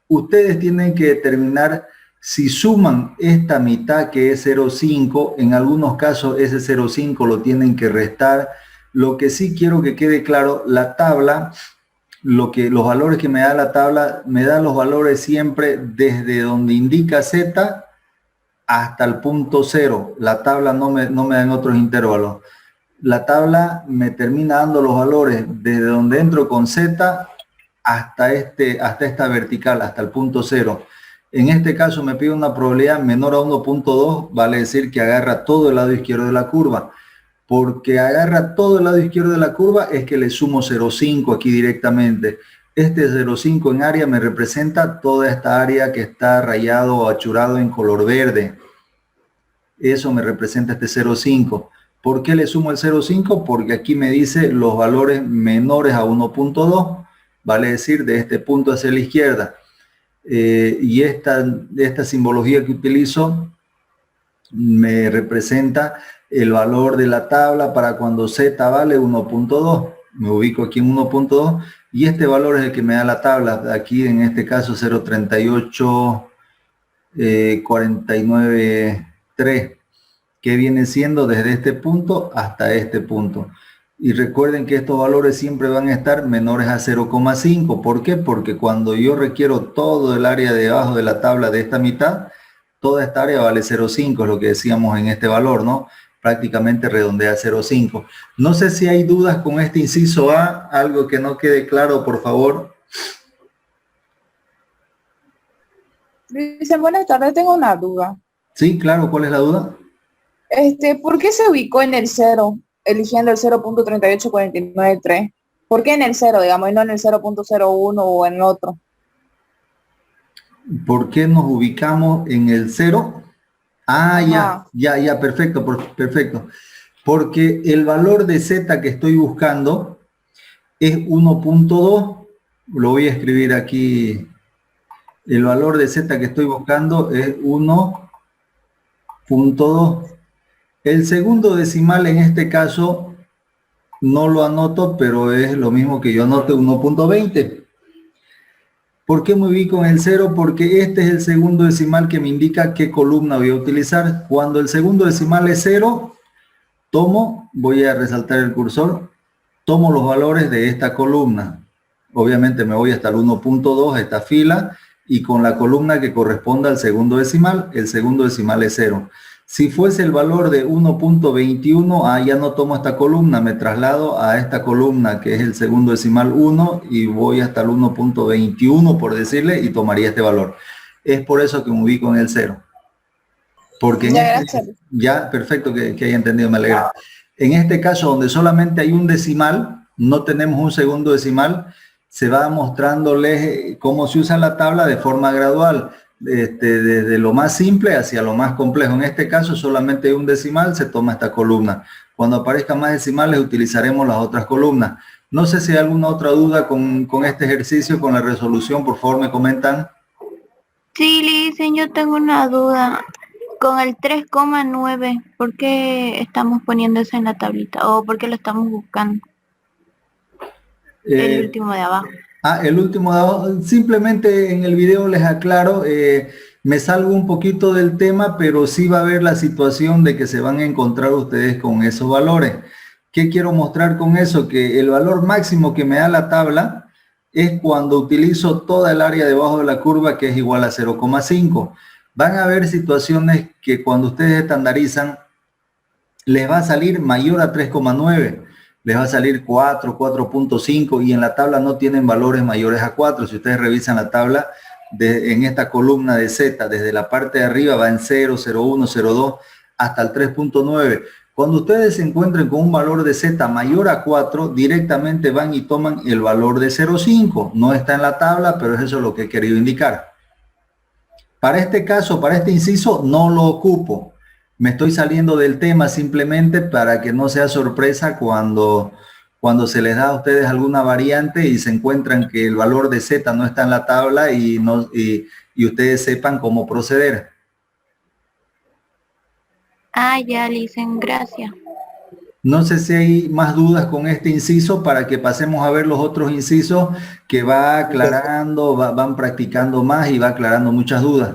ustedes tienen que determinar si suman esta mitad, que es 0,5, en algunos casos ese 0,5 lo tienen que restar. Lo que sí quiero que quede claro, la tabla, los valores que me da la tabla, me da los valores siempre desde donde indica z hasta el punto 0. La tabla no me da en otros intervalos. La tabla me termina dando los valores desde donde entro con z hasta esta vertical, hasta el punto 0. En este caso me pide una probabilidad menor a 1.2, vale decir que agarra todo el lado izquierdo de la curva. Porque agarra todo el lado izquierdo de la curva es que le sumo 0,5 aquí directamente. Este 0,5 en área me representa toda esta área que está rayado o achurado en color verde. Eso me representa este 0,5. ¿Por qué le sumo el 0,5? Porque aquí me dice los valores menores a 1.2, vale decir de este punto hacia la izquierda. Y esta simbología que utilizo me representa el valor de la tabla para cuando z vale 1.2. Me ubico aquí en 1.2 y este valor es el que me da la tabla. Aquí en este caso 0.3849.3, que viene siendo desde este punto hasta este punto. Y recuerden que estos valores siempre van a estar menores a 0,5. ¿Por qué? Porque cuando yo requiero todo el área de abajo de la tabla de esta mitad, toda esta área vale 0,5, es lo que decíamos en este valor, ¿no? Prácticamente redondea 0,5. No sé si hay dudas con este inciso A, algo que no quede claro, por favor. Dicen, buenas tardes, tengo una duda. Sí, claro, ¿cuál es la duda? ¿Por qué se ubicó en el 0, eligiendo el 0.38493? ¿Por qué en el 0, digamos, y no en el 0.01 o en otro? ¿Por qué nos ubicamos en el 0? Ah, ya, perfecto, perfecto. Porque el valor de Z que estoy buscando es 1.2. Lo voy a escribir aquí. El valor de Z que estoy buscando es 1.2. El segundo decimal en este caso no lo anoto, pero es lo mismo que yo anote 1.20. ¿Por qué me ubico en el 0? Porque este es el segundo decimal que me indica qué columna voy a utilizar. Cuando el segundo decimal es 0, voy a resaltar el cursor, tomo los valores de esta columna. Obviamente me voy hasta el 1.2, esta fila, y con la columna que corresponda al segundo decimal, el segundo decimal es 0. Si fuese el valor de 1.21, ya no tomo esta columna, me traslado a esta columna que es el segundo decimal 1 y voy hasta el 1.21 por decirle y tomaría este valor. Es por eso que me ubico en el 0. Porque ya, perfecto que haya entendido, me alegra. En este caso, donde solamente hay un decimal, no tenemos un segundo decimal, se va mostrándoles cómo se usa la tabla de forma gradual, desde lo más simple hacia lo más complejo. En este caso, solamente hay un decimal, se toma esta columna. Cuando aparezcan más decimales, utilizaremos las otras columnas. No sé si hay alguna otra duda con este ejercicio, con la resolución, por favor me comentan. Sí, Licen, yo tengo una duda. Con el 3,9, ¿por qué estamos poniendo eso en la tablita? ¿O por qué lo estamos buscando? El último de abajo. El último de abajo. Simplemente en el video les aclaro, me salgo un poquito del tema, pero sí va a haber la situación de que se van a encontrar ustedes con esos valores. ¿Qué quiero mostrar con eso? Que el valor máximo que me da la tabla es cuando utilizo toda el área debajo de la curva, que es igual a 0,5. Van a haber situaciones que cuando ustedes estandarizan, les va a salir mayor a 3,9. Les va a salir 4, 4.5 y en la tabla no tienen valores mayores a 4. Si ustedes revisan la tabla en esta columna de Z, desde la parte de arriba va en 0, 0,1, 0,2 hasta el 3.9. Cuando ustedes se encuentren con un valor de Z mayor a 4, directamente van y toman el valor de 0,5. No está en la tabla, pero es eso lo que he querido indicar. Para este caso, para este inciso, no lo ocupo. Me estoy saliendo del tema simplemente para que no sea sorpresa cuando se les da a ustedes alguna variante y se encuentran que el valor de Z no está en la tabla y ustedes sepan cómo proceder. Ya, Licen, gracias. No sé si hay más dudas con este inciso para que pasemos a ver los otros incisos que va aclarando, van practicando más y va aclarando muchas dudas.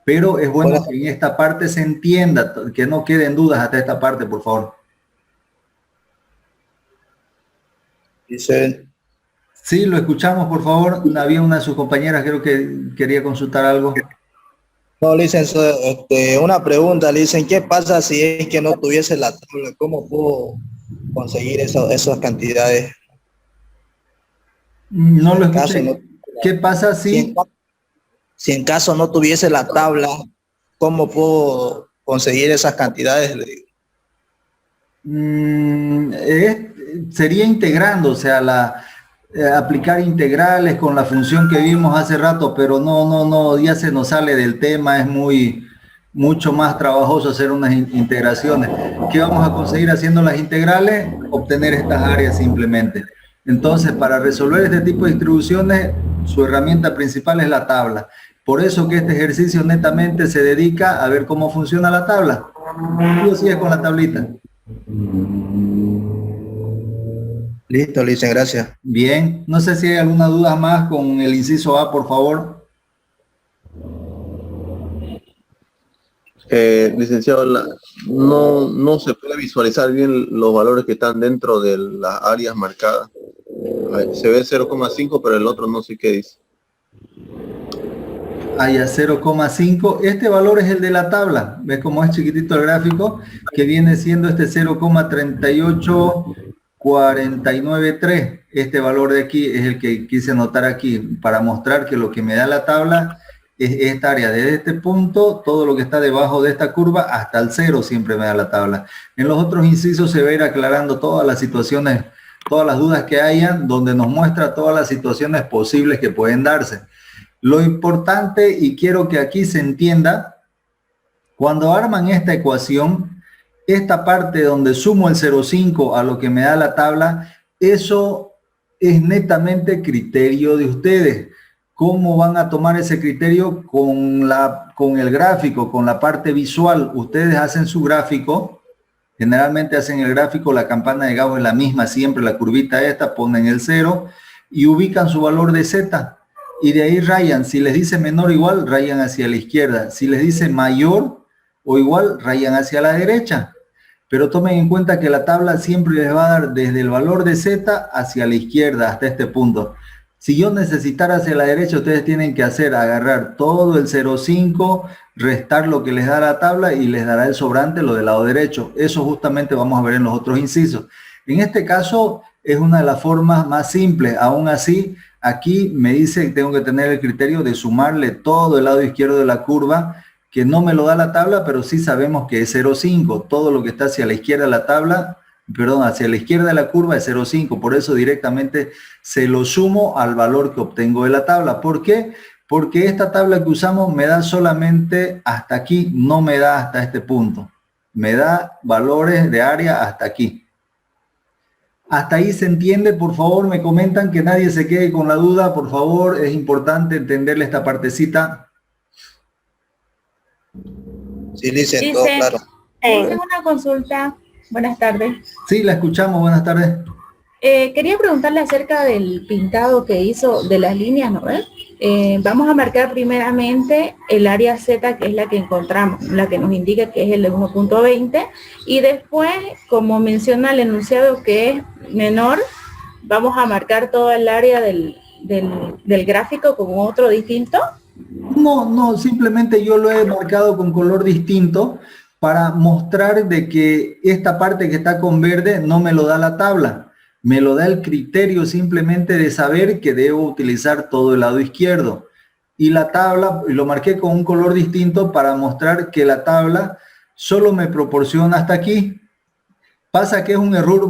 Pero es bueno que en esta parte se entienda, que no queden dudas hasta esta parte, por favor. Dice. Sí, lo escuchamos, por favor. Había una de sus compañeras, creo que quería consultar algo. No, licenciado, una pregunta, le dicen, ¿qué pasa si es que no tuviese la tabla? ¿Cómo puedo conseguir esas cantidades? No lo escuché. ¿Qué pasa si en caso no tuviese la tabla, cómo puedo conseguir esas cantidades? Sería integrando, o sea, aplicar integrales con la función que vimos hace rato, pero no, ya se nos sale del tema, es mucho más trabajoso hacer unas integraciones. ¿Qué vamos a conseguir haciendo las integrales? Obtener estas áreas simplemente. Entonces, para resolver este tipo de distribuciones, su herramienta principal es la tabla. Por eso que este ejercicio netamente se dedica a ver cómo funciona la tabla. Yo sigo con la tablita. Listo, Licen, gracias. Bien, no sé si hay alguna duda más con el inciso A, por favor. Licenciado, no se puede visualizar bien los valores que están dentro de las áreas marcadas. Se ve 0,5, pero el otro no sé qué dice. Hay a 0,5. Este valor es el de la tabla. ¿Ves cómo es chiquitito el gráfico? Que viene siendo este 0,38493. Este valor de aquí es el que quise anotar aquí para mostrar que lo que me da la tabla es esta área. Desde este punto, todo lo que está debajo de esta curva hasta el 0 siempre me da la tabla. En los otros incisos se va a ir aclarando todas las situaciones, todas las dudas que hayan, donde nos muestra todas las situaciones posibles que pueden darse. Lo importante, y quiero que aquí se entienda, cuando arman esta ecuación, esta parte donde sumo el 0,5 a lo que me da la tabla, eso es netamente criterio de ustedes. ¿Cómo van a tomar ese criterio? Con el gráfico, con la parte visual. Ustedes hacen su gráfico, generalmente hacen el gráfico, la campana de Gauss es la misma siempre, la curvita esta, ponen el 0 y ubican su valor de Z. Y de ahí rayan. Si les dice menor o igual, rayan hacia la izquierda. Si les dice mayor o igual, rayan hacia la derecha. Pero tomen en cuenta que la tabla siempre les va a dar desde el valor de Z hacia la izquierda, hasta este punto. Si yo necesitara hacia la derecha, ustedes tienen que agarrar todo el 0,5, restar lo que les da la tabla y les dará el sobrante, lo del lado derecho. Eso justamente vamos a ver en los otros incisos. En este caso es una de las formas más simples. Aún así, aquí me dice que tengo que tener el criterio de sumarle todo el lado izquierdo de la curva, que no me lo da la tabla, pero sí sabemos que es 0,5. Todo lo que está hacia la izquierda de la tabla, perdón, hacia la izquierda de la curva es 0,5. Por eso directamente se lo sumo al valor que obtengo de la tabla. ¿Por qué? Porque esta tabla que usamos me da solamente hasta aquí, no me da hasta este punto. Me da valores de área hasta aquí. Hasta ahí se entiende. Por favor, me comentan, que nadie se quede con la duda. Por favor, es importante entenderle esta partecita. Sí, dice todo claro. Tengo una consulta. Buenas tardes. Sí, la escuchamos. Buenas tardes. Quería preguntarle acerca del pintado que hizo de las líneas, ¿no ves? Vamos a marcar primeramente el área Z, que es la que encontramos, la que nos indica que es el de 1.20, y después, como menciona el enunciado que es menor, vamos a marcar toda el área del gráfico con otro distinto. No, simplemente yo lo he marcado con color distinto para mostrar de que esta parte que está con verde no me lo da la tabla, me lo da el criterio simplemente de saber que debo utilizar todo el lado izquierdo. Y la tabla, lo marqué con un color distinto para mostrar que la tabla solo me proporciona hasta aquí. Pasa que es un error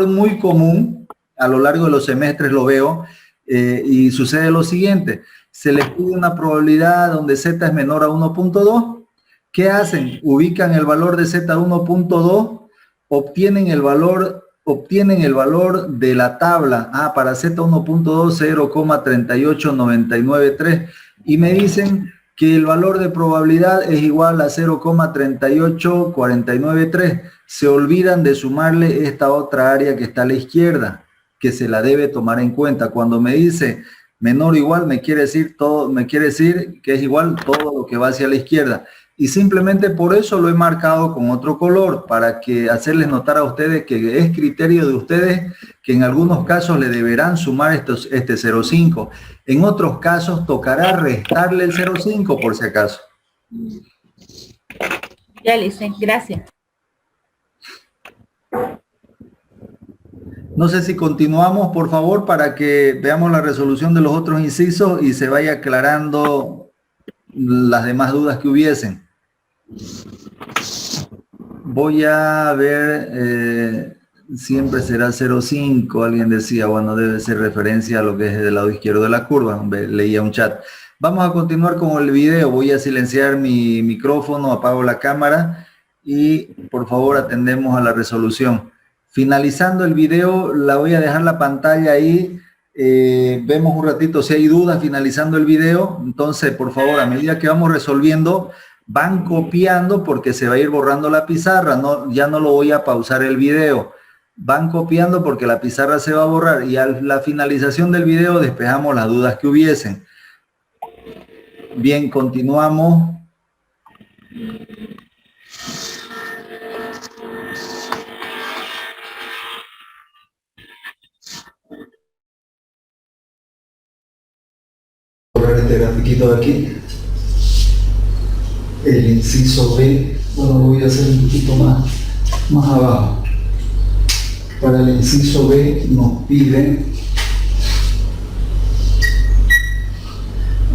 muy común, a lo largo de los semestres lo veo, y sucede lo siguiente. Se les pide una probabilidad donde Z es menor a 1.2. ¿Qué hacen? Ubican el valor de Z a 1.2, obtienen el valor de la tabla. Para Z 1.2, 0,38993. Y me dicen que el valor de probabilidad es igual a 0,38493. Se olvidan de sumarle esta otra área que está a la izquierda, que se la debe tomar en cuenta. Cuando me dice menor o igual, me quiere decir que es igual todo lo que va hacia la izquierda. Y simplemente por eso lo he marcado con otro color, para que hacerles notar a ustedes que es criterio de ustedes, que en algunos casos le deberán sumar este 0,5. En otros casos tocará restarle el 0,5 por si acaso. Ya le hice, gracias. No sé si continuamos, por favor, para que veamos la resolución de los otros incisos y se vaya aclarando las demás dudas que hubiesen. Voy a ver, siempre será 0,5, alguien decía, bueno, debe ser referencia a lo que es del lado izquierdo de la curva, leía un chat. Vamos a continuar con el video. Voy a silenciar mi micrófono, apago la cámara y por favor atendemos a la resolución. Finalizando el video, la voy a dejar la pantalla ahí. Vemos un ratito si hay dudas finalizando el video. Entonces, por favor, a medida que vamos resolviendo, van copiando porque se va a ir borrando la pizarra. Ya no lo voy a pausar el video. Van copiando porque la pizarra se va a borrar y a la finalización del video despejamos las dudas que hubiesen. Bien, continuamos. Este grafiquito de aquí, el inciso B, bueno, lo voy a hacer un poquito más abajo. Para el inciso B nos pide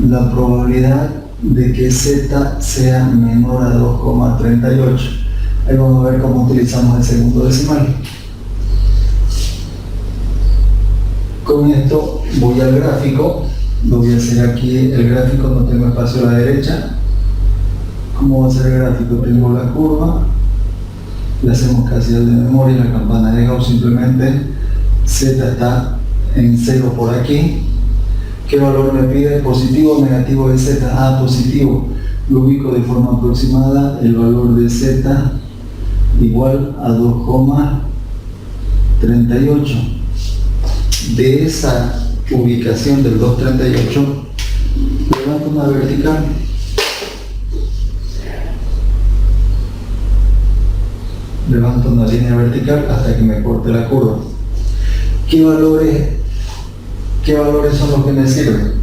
la probabilidad de que Z sea menor a 2,38. Ahí vamos a ver cómo utilizamos el segundo decimal. Con esto voy al gráfico. Lo voy a hacer aquí, el gráfico, no tengo espacio a la derecha. ¿Cómo va a ser el gráfico? Tengo la curva, Le hacemos casi de memoria la campana de Gauss, simplemente Z está en 0 por aquí. ¿Qué valor me pide? ¿Positivo o negativo de Z? Ah, positivo. Lo ubico de forma aproximada, el valor de Z igual a 2,38. De esa ubicación del 2,38, levanto una vertical. Levanto una línea vertical hasta que me corte la curva. ¿Qué valores son los que me sirven?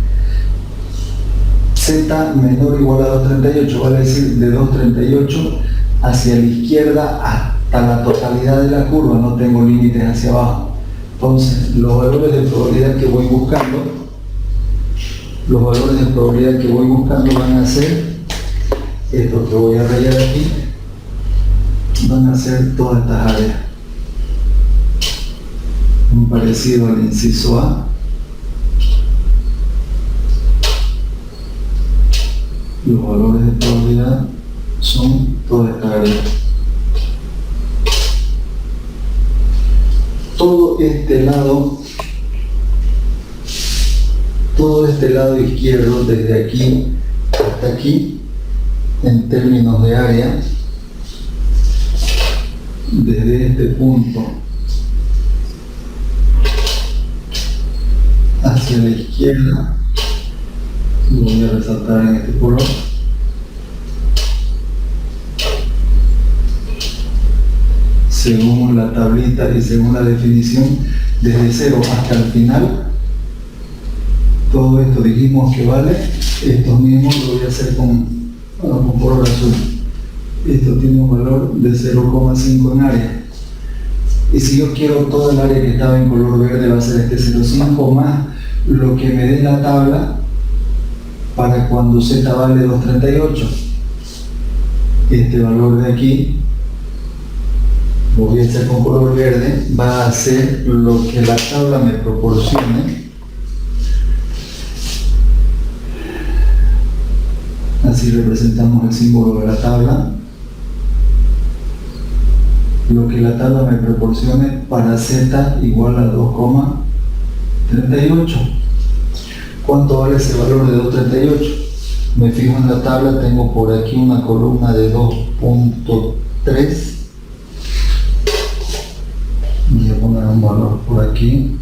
Z menor o igual a 2,38, vale decir de 2,38 hacia la izquierda hasta la totalidad de la curva, no tengo límites hacia abajo. Entonces, los valores de probabilidad que voy buscando, van a ser esto que voy a rayar aquí, van a ser todas estas áreas. Un parecido al inciso A. Los valores de probabilidad son toda esta área. Todo este lado izquierdo, desde aquí hasta aquí, en términos de área, desde este punto hacia la izquierda, lo voy a resaltar en este color, según la tablita y según la definición, desde 0 hasta el final, todo esto dijimos que vale, esto mismo lo voy a hacer con color azul. Esto tiene un valor de 0,5 en área. Y si yo quiero toda el área que estaba en color verde, va a ser este 0,5 más lo que me dé la tabla para cuando Z vale 2,38. Este valor de aquí, lo voy a hacer con color verde, va a ser lo que la tabla me proporcione. Así representamos el símbolo de la tabla. Lo que la tabla me proporcione para Z igual a 2,38. ¿Cuánto vale ese valor de 2,38? Me fijo en la tabla, tengo por aquí una columna de 2,3. Voy a poner un valor por aquí.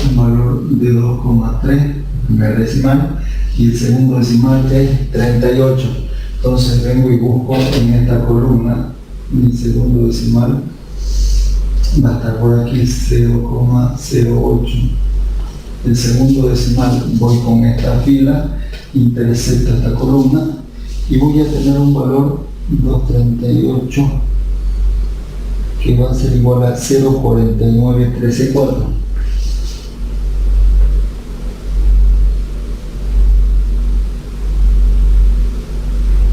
Un valor de 2,3, primer decimal, y el segundo decimal es 38. Entonces vengo y busco en esta columna mi segundo decimal, va a estar por aquí 0,08. El segundo decimal voy con esta fila, intersecto esta columna y voy a tener un valor 2,38 que va a ser igual a 0,4934.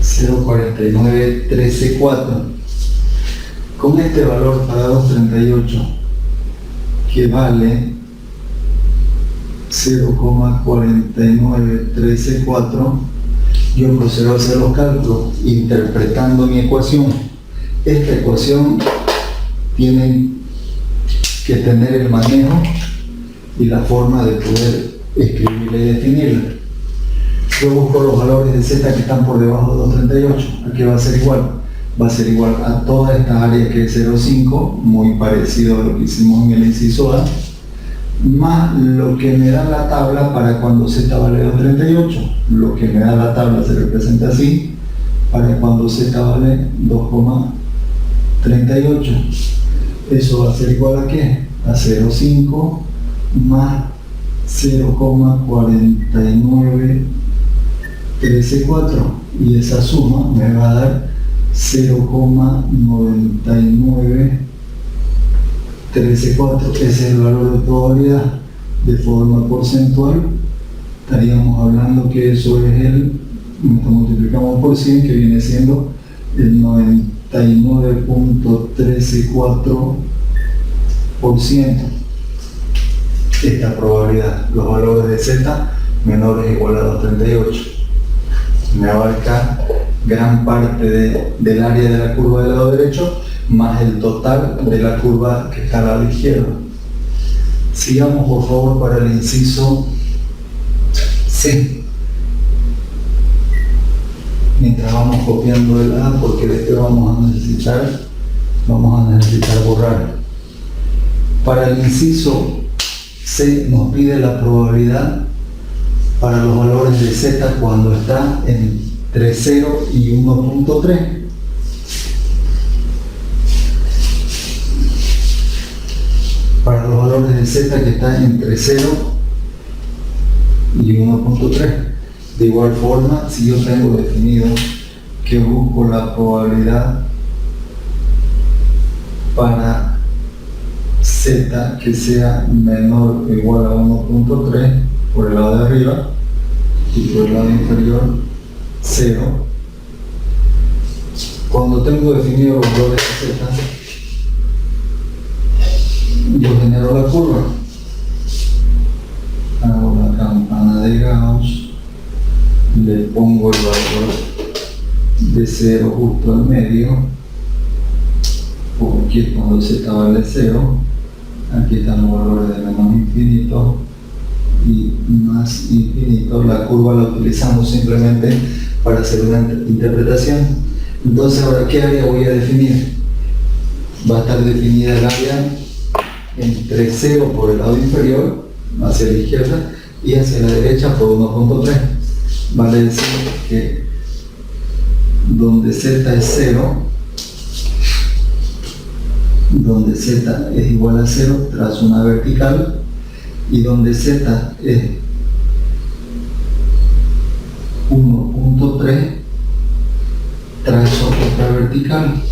0,4934. Con este valor para 2,38 que vale 0,4934, yo procedo a hacer los cálculos interpretando mi ecuación. Esta ecuación tiene que tener el manejo y la forma de poder escribirla y definirla. Yo busco los valores de Z que están por debajo de 2,38. Aquí va a ser igual. Va a ser igual a toda esta área que es 0,5, muy parecido a lo que hicimos en el inciso A, más lo que me da la tabla para cuando Z vale 2,38. Lo que me da la tabla se representa así, para cuando Z vale 2,38. Eso va a ser igual a ¿qué? A 0,5 más 0,4934, y esa suma me va a dar 0,9934. Ese es el valor de probabilidad. De forma porcentual estaríamos hablando que eso es el, multiplicamos por 100, que viene siendo el 99,134%. Esta probabilidad, los valores de Z menores o igual a 2,38, me abarca gran parte del área de la curva del lado derecho, más el total de la curva que está al lado izquierdo. Sigamos por favor para el inciso C. Mientras vamos copiando el A, porque después vamos a necesitar borrar. Para el inciso C nos pide la probabilidad para los valores de Z cuando está entre 0 y 1.3. Para los valores de Z que está entre 0 y 1.3. De igual forma, si yo tengo definido que busco la probabilidad para Z que sea menor o igual a 1.3 por el lado de arriba y por el lado inferior 0, cuando tengo definido los valores de Z, yo genero la curva, hago la campana de Gauss, le pongo el valor de 0 justo al medio, porque cuando Z vale 0, aquí están los valores de menos infinito y más infinito. La curva la utilizamos simplemente para hacer una interpretación. Entonces ahora, ¿qué área voy a definir? Va a estar definida el área entre 0 por el lado inferior, hacia la izquierda, y hacia la derecha por 1.3. Vale decir que donde Z es 0, donde Z es igual a 0, trazo una vertical, y donde Z es 1.3, trazo otra vertical.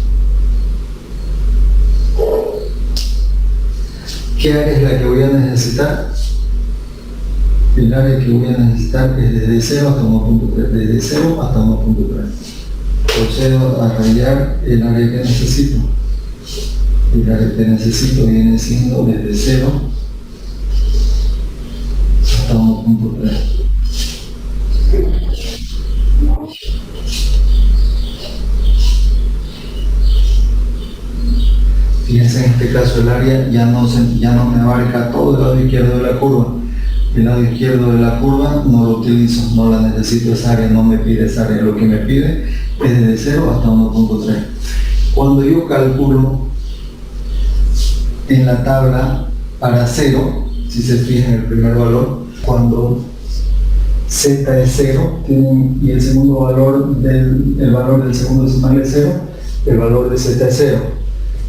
¿Qué área es la que voy a necesitar? El área que voy a necesitar es desde 0 hasta 1.3, desde 0 hasta 1.3. Procedo a rayar el área que necesito. El área que necesito viene siendo desde 0 hasta 1.3. Fíjense, en este caso el área ya no me abarca todo el lado izquierdo de la curva. El lado izquierdo de la curva no lo utilizo, no la necesito esa área, no me pide esa área. Lo que me pide es desde 0 hasta 1.3. Cuando yo calculo en la tabla para 0, si se fijan el primer valor, cuando Z es 0 y el segundo valor el valor del segundo decimal es 0, el valor de Z es 0.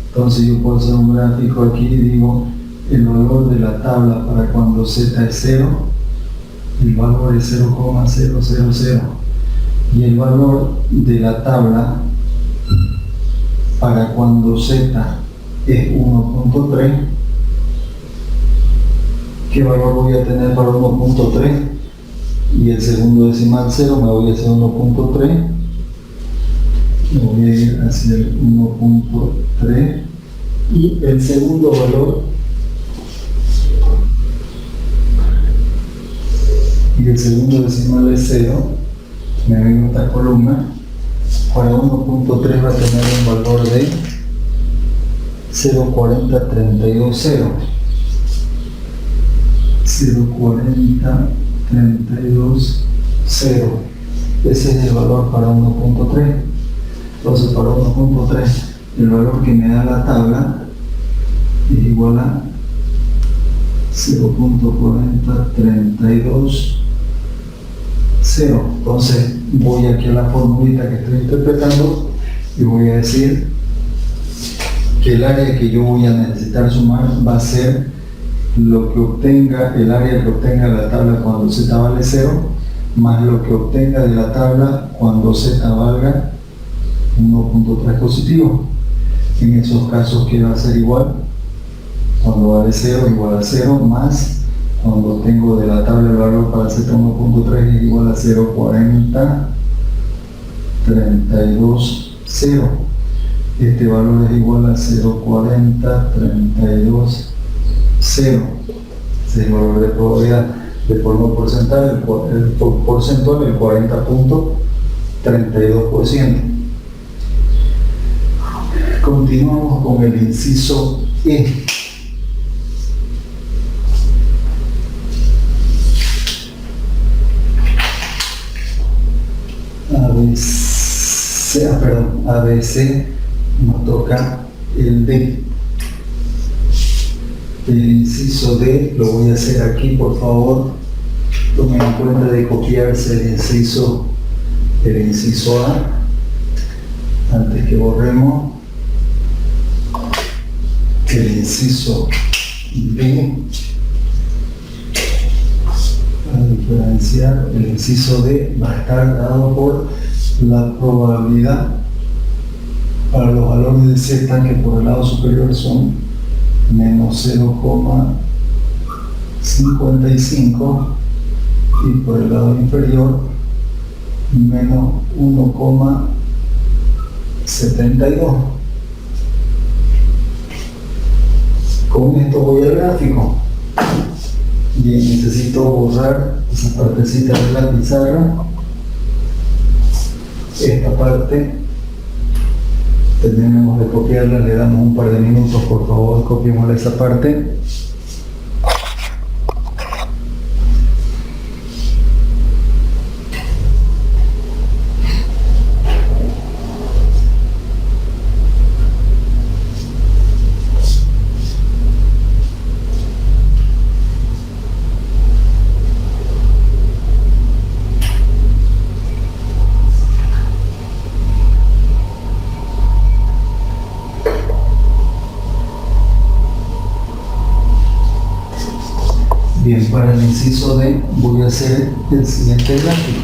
Entonces yo puedo hacer un gráfico aquí y digo el valor de la tabla para cuando Z es 0, el valor es 0,000, y el valor de la tabla para cuando Z es 1.3, ¿qué valor voy a tener para 1.3? Y el segundo decimal 0, me voy a hacer 1.3, me voy a ir hacia el 1.3, y el segundo valor y el segundo decimal es 0, me vengo a esta columna, para 1.3 va a tener un valor de 0.40320. 0.40320. Ese es el valor para 1.3. Entonces para 1.3 el valor que me da la tabla es igual a 0.40320. Entonces voy aquí a la formulita que estoy interpretando y voy a decir que el área que yo voy a necesitar sumar va a ser lo que obtenga, el área que obtenga la tabla cuando Z vale 0, más lo que obtenga de la tabla cuando Z valga 1.3 positivo. En esos casos, ¿qué va a ser igual? Cuando vale 0 igual a 0, más cuando tengo de la tabla el valor para Z 1.3 es igual a 0.40320. Este valor es igual a 0.40320. Ese es el valor de probabilidad. De forma porcentual, el 40.3. 32%. Continuamos con el inciso E. ABC nos toca el D. El inciso D lo voy a hacer aquí, por favor. Tomen en cuenta de copiarse el inciso A antes que borremos el inciso B. Para diferenciar, el inciso D va a estar dado por la probabilidad para los valores de Z, que por el lado superior son menos 0,55 y por el lado inferior menos 1,72. Con esto voy al gráfico. Bien, necesito borrar esa partecita de la pizarra. Esta parte tenemos de copiarla, le damos un par de minutos, por favor, copiemos esa parte. Bien, para el inciso D voy a hacer el siguiente gráfico.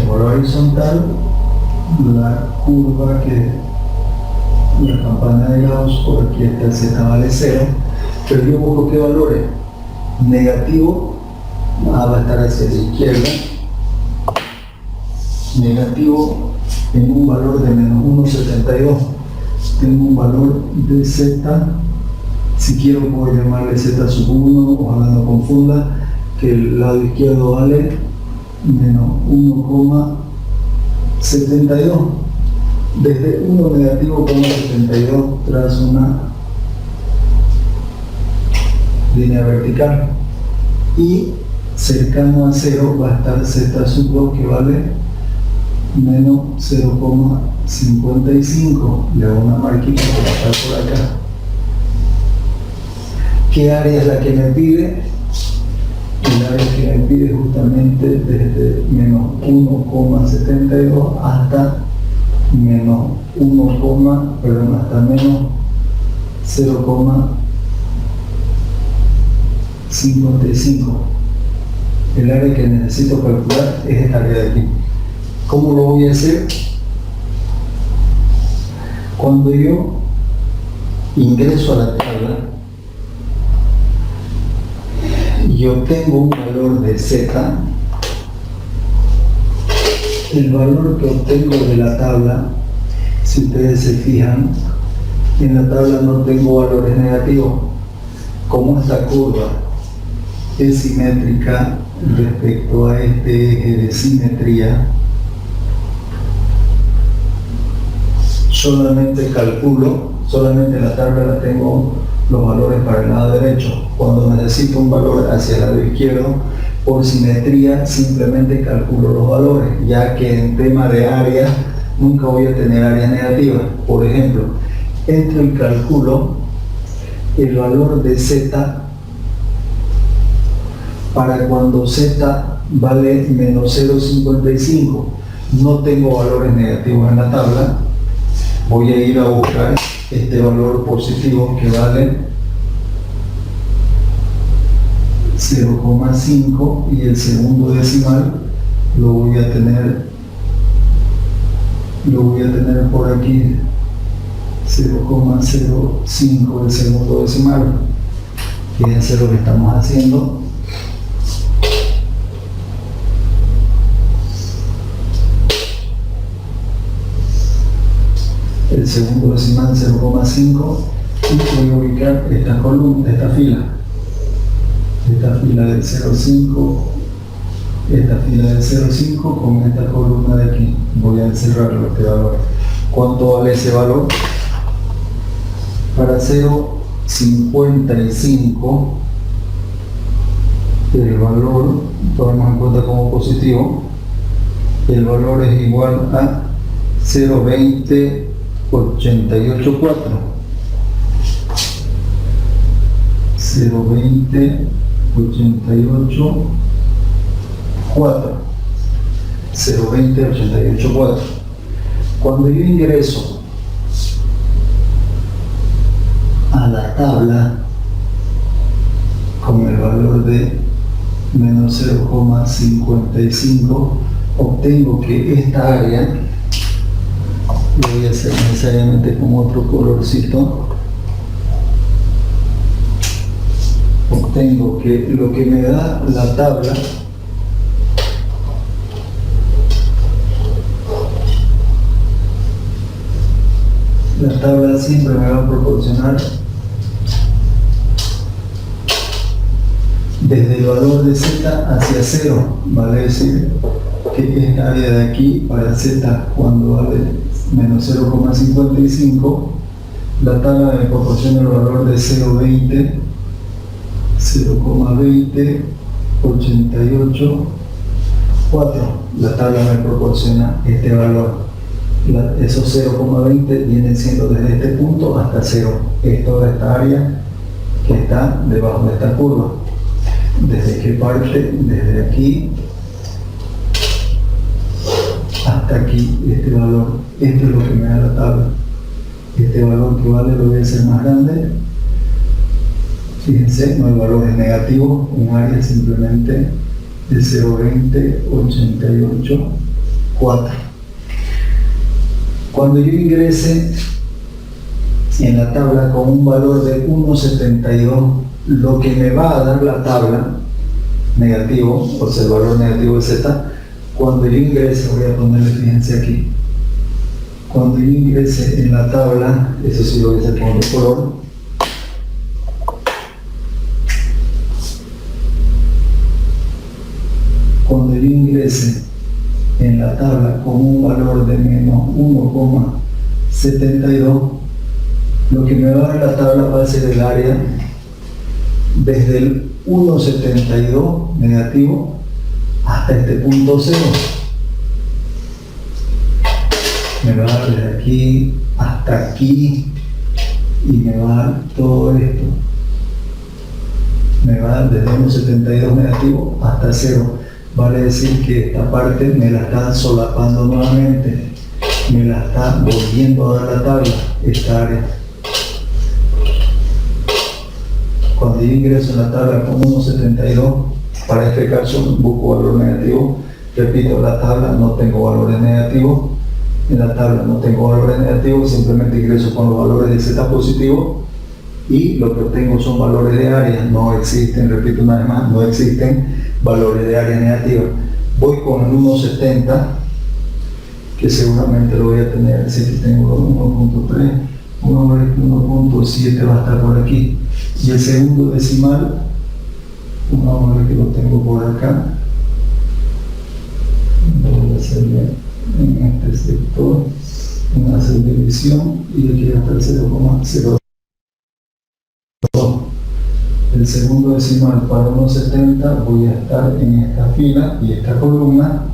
Por horizontal, la curva que la campana de Gauss, por aquí está el Z vale 0, pero yo busco qué valores. Negativo, va a estar hacia la izquierda. Negativo en un valor de menos 1,72. Tengo un valor de Z, si quiero puedo llamarle Z sub 1, ojalá no confunda, que el lado izquierdo vale menos 1,72. Desde 1 negativo 0,72 tras una línea vertical, y cercano a 0 va a estar Z sub 2, que vale menos 0,55. Le hago una marquita para estar por acá. ¿Qué área es la que me pide? El área que me pide justamente desde menos 1,72 hasta menos hasta menos 0,55. El área que necesito calcular es esta área de aquí. ¿Cómo lo voy a hacer? Cuando yo ingreso a la tabla y obtengo un valor de Z, el valor que obtengo de la tabla, si ustedes se fijan, en la tabla no tengo valores negativos. Como esta curva es simétrica respecto a este eje de simetría, solamente la tabla la tengo los valores para el lado derecho. Cuando necesito un valor hacia el lado izquierdo, por simetría simplemente calculo los valores, ya que en tema de área nunca voy a tener áreas negativas. Por ejemplo, entro y calculo el valor de Z para cuando Z vale menos 0,55. No tengo valores negativos en la tabla. Voy a ir a buscar este valor positivo que vale 0,5, y el segundo decimal lo voy a tener por aquí, 0,05 el segundo decimal. Fíjense lo que estamos haciendo. el segundo decimal 0,5 y voy a ubicar esta columna, esta fila del 0,5, esta fila del 0,5 con esta columna de aquí. Voy a encerrarlo este valor. ¿Cuánto vale ese valor? Para 0,55 el valor, tomemos en cuenta como positivo, el valor es igual a 0,20884. 0,20884. 0,20884. Cuando yo ingreso a la tabla con el valor de menos 0,55, obtengo que esta área, lo voy a hacer necesariamente con otro colorcito, obtengo que lo que me da la tabla siempre me va a proporcionar desde el valor de z hacia 0, vale decir que esta área de aquí para z cuando vale menos 0,55, la tabla me proporciona el valor de 0,88,4. La tabla me proporciona este valor. Esos 0,20 vienen siendo desde este punto hasta 0. Es toda esta área que está debajo de esta curva. Desde que parte, desde aquí hasta aquí, este valor. Esto es lo que me da la tabla. Este valor que vale lo voy a hacer más grande. Fíjense, no hay valores negativos, un área simplemente de 0,20,88,4. Cuando yo ingrese en la tabla con un valor de 1,72, lo que me va a dar la tabla negativo, o sea el valor negativo de z, cuando yo ingrese, voy a ponerle, fíjense aquí, cuando yo ingrese en la tabla, eso sí lo voy a hacer con otro color, cuando yo ingrese en la tabla con un valor de menos 1,72, lo que me va a dar la tabla va a ser el área desde el 1,72 negativo hasta este punto 0. Me va a dar desde aquí hasta aquí y me va a dar todo esto. Me va a dar desde 1,72 negativo hasta 0. Vale decir que esta parte me la está solapando nuevamente, me la está volviendo a dar la tabla, esta área. Cuando yo ingreso en la tabla con 1,72, para este caso busco valor negativo, repito, la tabla no tengo valores negativos, en la tabla no tengo valores negativos, simplemente ingreso con los valores de z positivo y lo que obtengo son valores de área, no existen, repito una vez más, no existen valores de área negativa. Voy con el 1,70, que seguramente lo voy a tener, así que tengo 1,3, 1,7 va a estar por aquí. Y el segundo decimal, vamos a ver que lo tengo por acá. Voy a hacerle en este sector una subdivisión y aquí va a estar 0,02. El segundo decimal para 1,70 voy a estar en esta fila y esta columna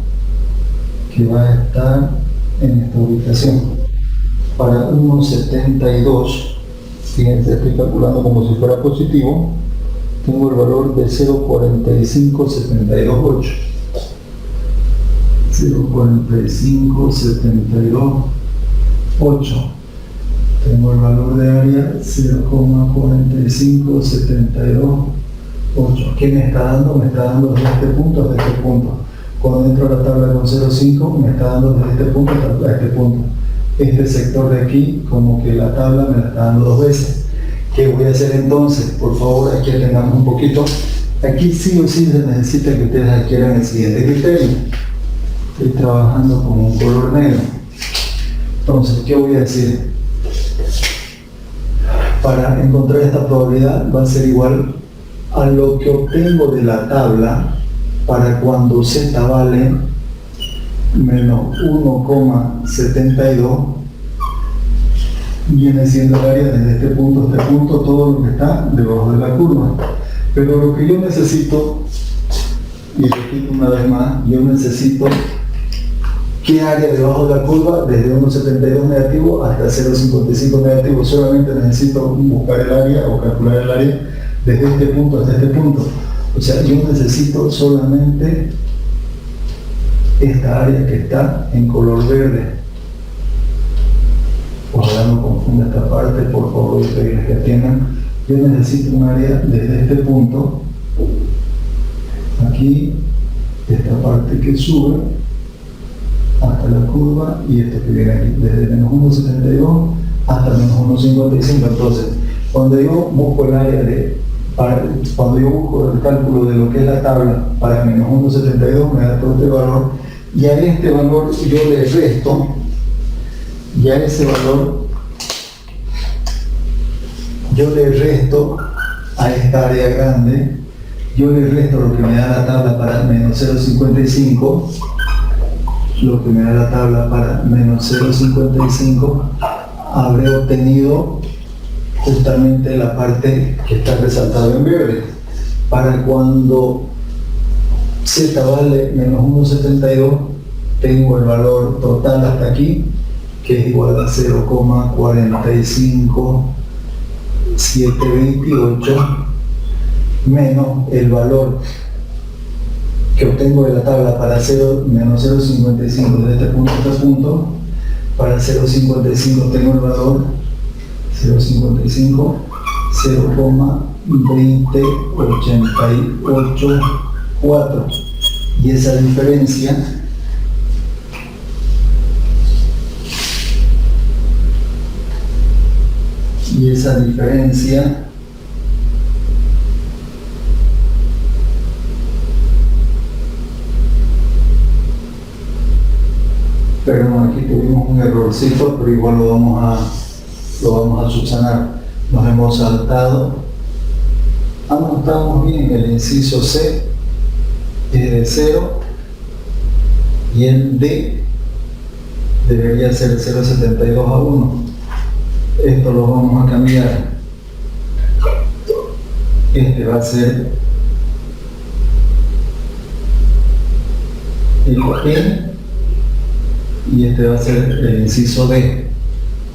que va a estar en esta ubicación. Para 1,72, fíjense, estoy calculando como si fuera positivo, tengo el valor de 0,45728. 0,45728. Tengo el valor de área 0,45728. ¿Qué me está dando? Me está dando desde este punto hasta este punto. Cuando entro a la tabla con 0,5 me está dando desde este punto hasta este punto. Este sector de aquí, como que la tabla me la está dando dos veces. ¿Qué voy a hacer entonces? Por favor, aquí tengamos un poquito. Aquí sí o sí se necesita que ustedes adquieran el siguiente criterio. Estoy trabajando con un color negro. Entonces, ¿qué voy a decir? para encontrar esta probabilidad va a ser igual a lo que obtengo de la tabla para cuando z vale menos 1,72, viene siendo el área desde este punto a este punto, todo lo que está debajo de la curva. Pero lo que yo necesito, y repito una vez más, yo necesito qué área debajo de la curva desde 1,72 negativo hasta 0,55 negativo. Solamente necesito buscar el área o calcular el área desde este punto hasta este punto. O sea, yo necesito solamente esta área que está en color verde. Ojalá no confunda esta parte, por favor, y pedirles que atiendan. Yo necesito un área desde este punto, aquí, esta parte que sube hasta la curva, y esto que viene aquí, desde menos 1,72 hasta menos 1,55. Entonces, cuando yo busco el área cuando yo busco el cálculo de lo que es la tabla para menos 1,72, me da todo este valor, y a este valor yo le resto, ya ese valor, yo le resto a esta área grande, yo le resto lo que me da la tabla para menos 0,55, lo que me da la tabla para menos 0,55, habré obtenido justamente la parte que está resaltada en verde. Para cuando z vale menos 1,72, tengo el valor total hasta aquí, que es igual a 0,45728 menos el valor que obtengo de la tabla para menos 0,55 de este punto a este punto. Para 0,55 tengo el valor 0,55, 0,20884, y esa diferencia perdón, aquí tuvimos un errorcito, pero igual lo vamos a subsanar. Nos hemos saltado. No, estábamos bien. El inciso C es de 0 y el D debería ser 0,72 a 1. Esto lo vamos a cambiar. Este va a ser el E y este va a ser el inciso D.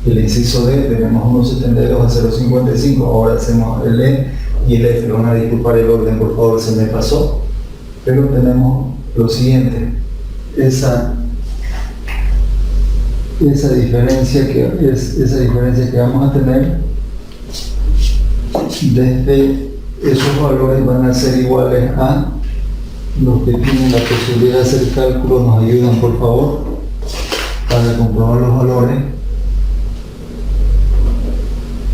El inciso D tenemos 1,72 a 0,55. Ahora hacemos el E y el F. Van a disculpar el orden, por favor, se me pasó. Pero tenemos lo siguiente. Esa diferencia que vamos a tener desde esos valores van a ser iguales a los que tienen la posibilidad de hacer cálculos. Nos ayudan, por favor, para comprobar los valores.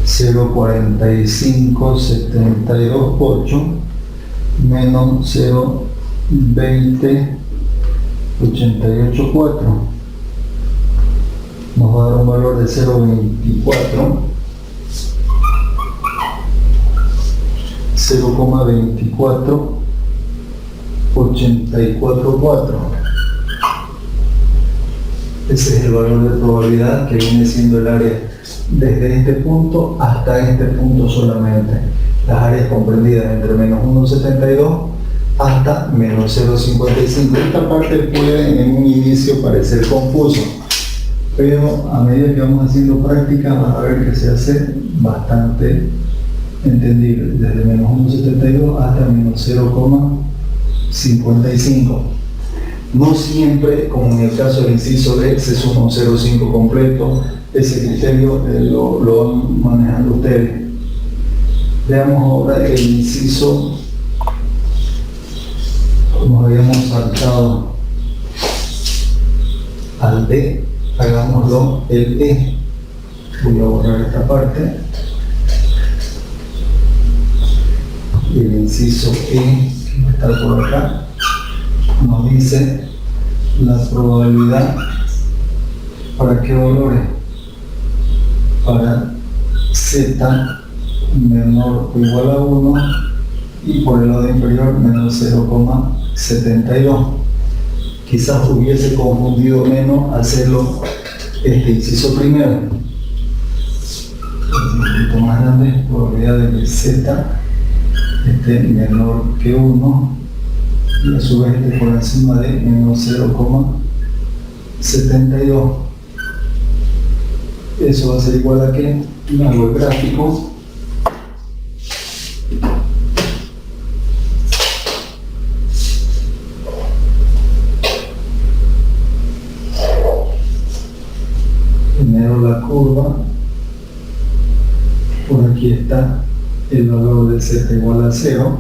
0,45728 menos 0,20884 nos va a dar un valor de 0,24, 0,24844. Ese es el valor de probabilidad que viene siendo el área desde este punto hasta este punto solamente. Las áreas comprendidas entre menos 1,72 hasta menos 0,55. Esta parte puede en un inicio parecer confuso, pero a medida que vamos haciendo práctica van a ver que se hace bastante entendible, desde menos 1,72 hasta menos 0,55. No siempre, como en el caso del inciso D, se suma un 0,5 completo. Ese criterio lo van manejando ustedes. Veamos ahora el inciso. Nos habíamos saltado al D, hagámoslo el E. Voy a borrar esta parte. El inciso E, que está por acá, nos dice la probabilidad para qué valores. Para Z menor o igual a 1 y por el lado inferior menos 0,72. Quizás hubiese confundido menos hacerlo este inciso primero. Un poquito más grande, probabilidad de que z esté menor que 1 y a su vez esté por encima de menos 0,72. Eso va a ser igual a que hago el gráfico. Genero la curva. Por aquí está el valor de z igual a 0.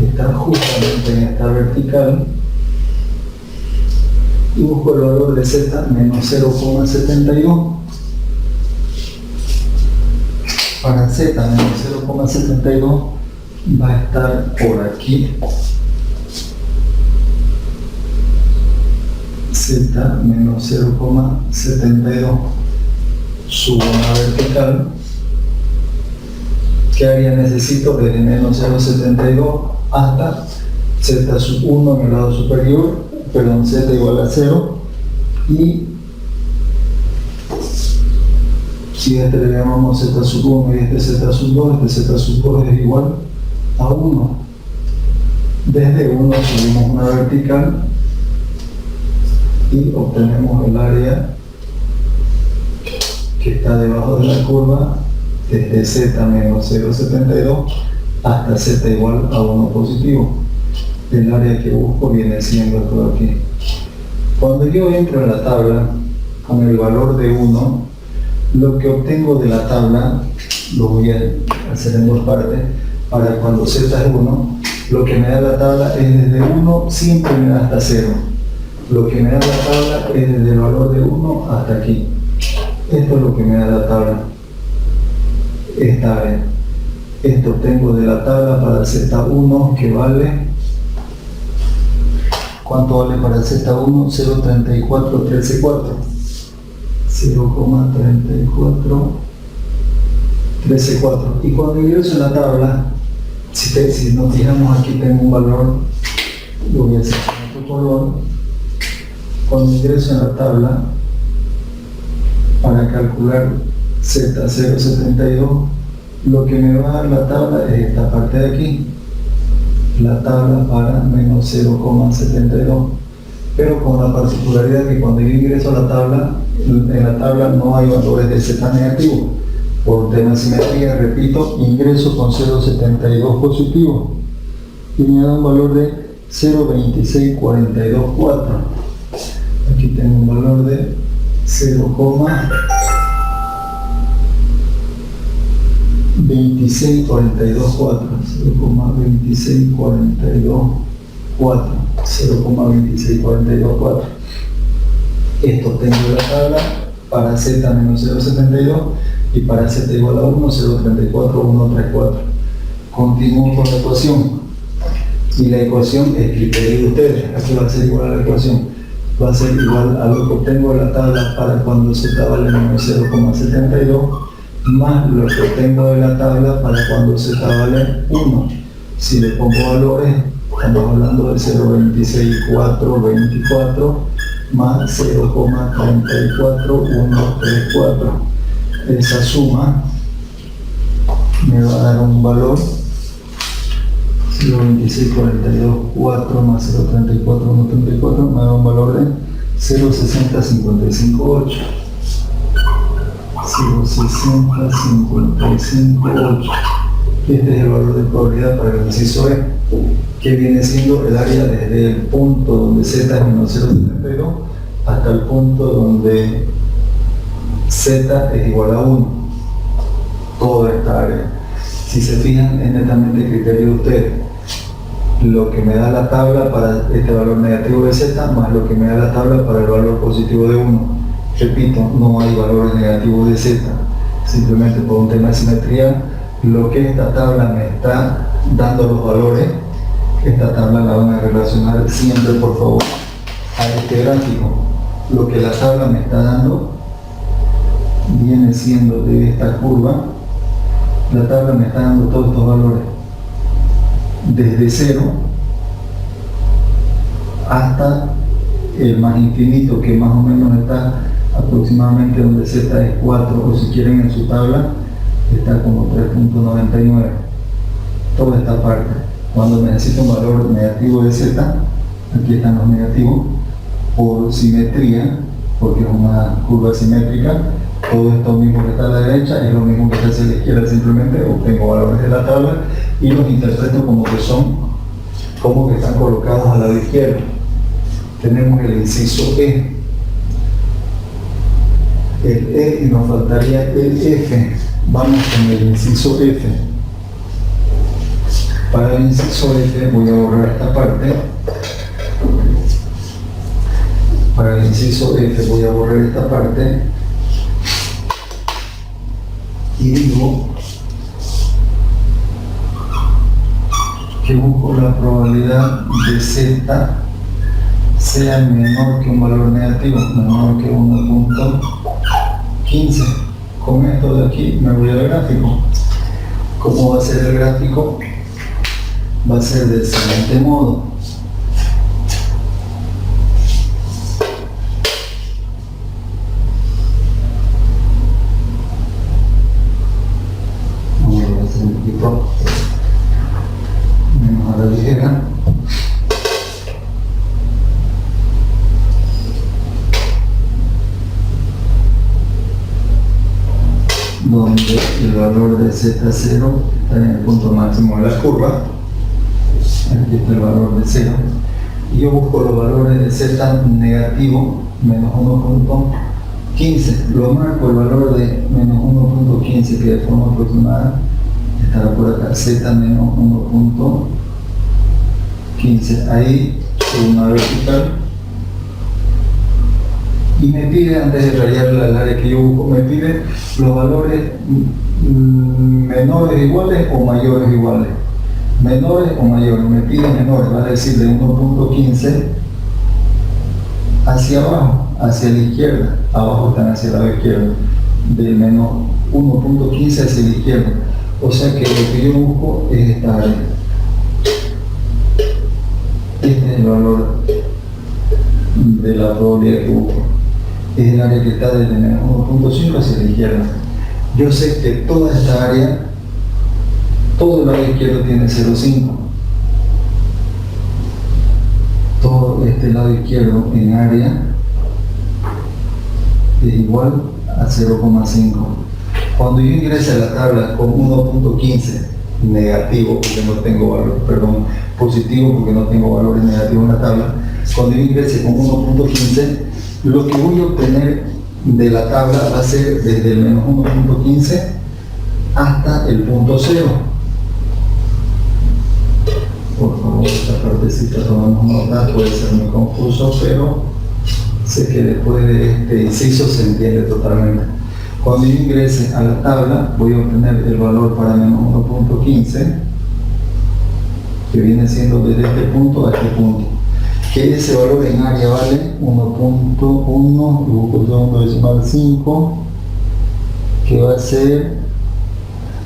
Está justamente en esta vertical. Y busco el valor de z menos 0,72. Para z menos 0,72 va a estar por aquí. Z menos 0,72. Subo una vertical. ¿Qué área necesito? Desde menos 0,72 hasta z sub 1 en el lado superior, perdón, z igual a 0. Y si a este le llamamos z sub 1 y este z sub 2, este z sub 2 es igual a 1. Desde 1 subimos una vertical y obtenemos el área que está debajo de la curva desde z menos 0,72 hasta z igual a 1 positivo. El área que busco viene siendo todo aquí. Cuando yo entro en la tabla con el valor de 1, lo que obtengo de la tabla, lo voy a hacer en dos partes, para cuando z es 1, lo que me da la tabla es desde 1, siempre me da hasta 0. Lo que me da la tabla es desde el valor de 1 hasta aquí. Esto es lo que me da la tabla. Esta área. Esto obtengo de la tabla para z1 que vale, ¿cuánto vale para z1? 0,34134. 0,34314. Y cuando ingreso en la tabla, si nos fijamos aquí tengo un valor, lo voy a hacer con otro color. Cuando ingreso en la tabla para calcular Z0,72, lo que me va a dar la tabla es esta parte de aquí, la tabla para menos 0,72, pero con la particularidad que cuando yo ingreso a la tabla, en la tabla no hay valores de Z negativo. Por tema de simetría, repito, ingreso con 0,72 positivo y me da un valor de 0,26424. Aquí tengo un valor de 0,26424, 0,26424. Esto tengo la tabla para z menos 0,72 y para z igual a 1, 0,34134. Continúo con la ecuación. Y la ecuación es criterio de ustedes. Aquí va a ser igual a la ecuación. Va a ser igual a lo que obtengo en la tabla para cuando z vale menos 0,72 más lo que obtengo de la tabla para cuando z vale 1. Si le pongo valores, estamos hablando de 0,26424 más 0,34134. Esa suma me va a dar un valor 0,26424 más 0,34134 me da un valor de 0,60558. 0,60558. Este es el valor de probabilidad para el inciso E, que viene siendo el área desde el punto donde z es menos 0,72 hasta el punto donde z es igual a 1. Toda esta área. Si se fijan, es netamente criterio de ustedes. Lo que me da la tabla para este valor negativo de z más lo que me da la tabla para el valor positivo de 1. Repito, no hay valores negativos de z. Simplemente por un tema de simetría, lo que esta tabla me está dando los valores, esta tabla la van a relacionar siempre, por favor, a este gráfico. Lo que la tabla me está dando viene siendo de esta curva La tabla me está dando todos estos valores. Desde 0 hasta el más infinito, que más o menos está aproximadamente donde z es 4, o si quieren en su tabla, está como 3.99. Toda esta parte. Cuando necesito un valor negativo de z, aquí están los negativos, por simetría, porque es una curva simétrica, todo esto mismo que está a la derecha es lo mismo que está hacia la izquierda, simplemente obtengo valores de la tabla y los interpreto como que son, como que están colocados al lado izquierdo. Tenemos el inciso E, el E, y nos faltaría el F. Vamos con el inciso F. Para el inciso F voy a borrar esta parte. Para el inciso F voy a borrar esta parte y digo que busco la probabilidad de z sea menor que un valor negativo, menor que 1.15. Con esto de aquí me voy al gráfico. ¿Cómo va a ser el gráfico? Va a ser del siguiente modo. Vamos a hacer un poquito menos a la ligera. Donde el valor de z0 está en el punto máximo de la curva. Aquí está el valor de 0. Y yo busco los valores de z negativo, menos 1.15. Lo marco el valor de menos 1.15, que de forma aproximada estará por acá, z menos 1.15. Ahí una vertical. Y me pide, antes de rayar el área que yo busco, me pide los valores menores iguales o mayores iguales. Menores o mayores, me pide menores, va a decir de 1.15 hacia abajo, hacia la izquierda. Abajo están hacia el lado izquierdo. De menos 1.15 hacia la izquierda. O sea que lo que yo busco es esta área. Este es el valor de la probabilidad que busco. Es el área que está desde menos 1.5 hacia la izquierda. Yo sé que toda esta área, todo el lado izquierdo tiene 0.5. Todo este lado izquierdo en área es igual a 0.5. Cuando yo ingrese a la tabla con 1.15 negativo, porque no tengo valor, perdón, positivo porque no tengo valores negativos en la tabla, cuando yo ingrese con 1.15, lo que voy a obtener de la tabla va a ser desde el menos 1.15 hasta el punto 0. Por favor, esta partecita tomamos nota, puede ser muy confuso, pero sé que después de este inciso se entiende totalmente. Cuando yo ingrese a la tabla, voy a obtener el valor para menos 1.15, que viene siendo desde este punto a este punto. Que ese valor en área vale 1.1, luego segundo decimal 5, que va a ser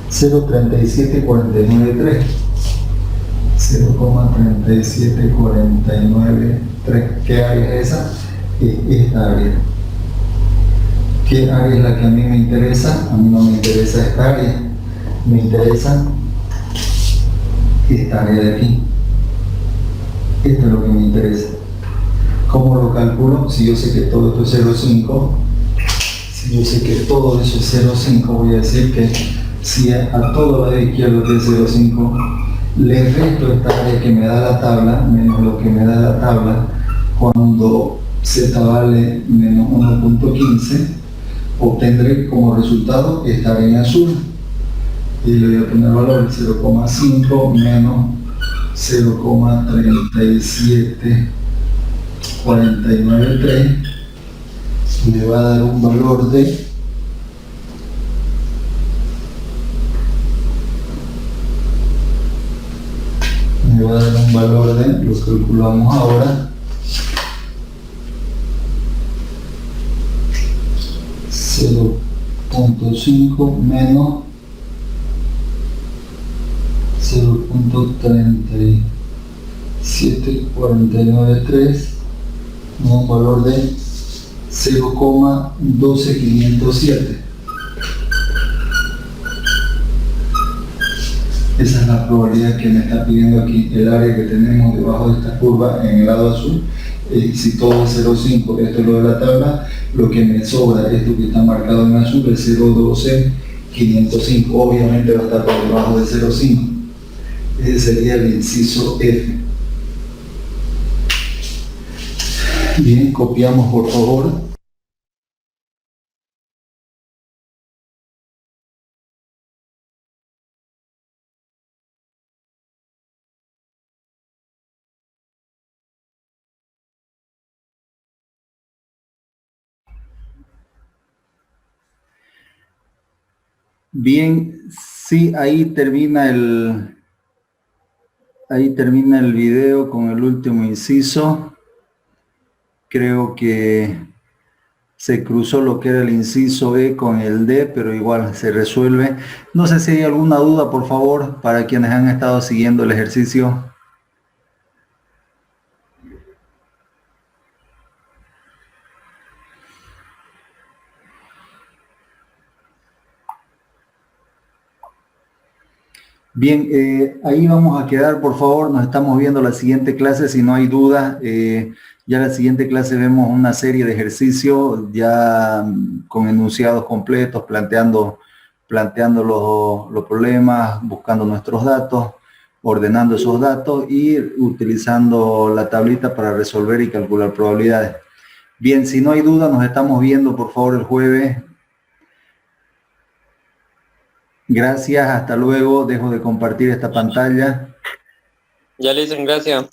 0.37493. 0.37493. ¿Qué área es esa? Esta área. ¿Qué área es la que a mí me interesa? A mí no me interesa esta área, me interesa esta área de aquí. Esto es lo que me interesa. ¿Cómo lo calculo? Si yo sé que todo esto es 0.5, si yo sé que todo eso es 0.5, voy a decir que si a todo lado izquierdo que es 0.5, le resto esta área que me da la tabla, menos lo que me da la tabla, cuando z vale menos 1.15, obtendré como resultado esta área en azul. Y le voy a poner valor 0.5 menos 0.37493, le va a dar un valor de 'lo calculamos ahora, 0.5 menos 0.37493, un valor de 0,12507. Esa es la probabilidad que me está pidiendo aquí. El área que tenemos debajo de esta curva en el lado azul, si todo es 0,5, esto es lo de la tabla, lo que me sobra, esto que está marcado en azul, es 0,12505. Obviamente va a estar por debajo de 0,5. Ese sería el inciso F. Bien, copiamos por favor. Bien, sí, ahí termina el video con el último inciso. Creo que se cruzó lo que era el inciso E con el D, pero igual se resuelve. No sé si hay alguna duda, por favor, para quienes han estado siguiendo el ejercicio. Bien, ahí vamos a quedar, por favor. Nos estamos viendo la siguiente clase, si no hay duda. Ya la siguiente clase vemos una serie de ejercicios ya con enunciados completos, planteando los problemas, buscando nuestros datos, ordenando esos datos y utilizando la tablita para resolver y calcular probabilidades. Bien, si no hay duda, nos estamos viendo, por favor, el jueves. Gracias, hasta luego. Dejo de compartir esta pantalla. Ya le dicen gracias.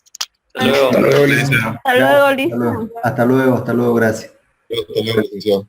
Hasta luego. Hasta luego, Lisa. Hasta luego, listo. Hasta luego, gracias. Hasta luego, licenciado.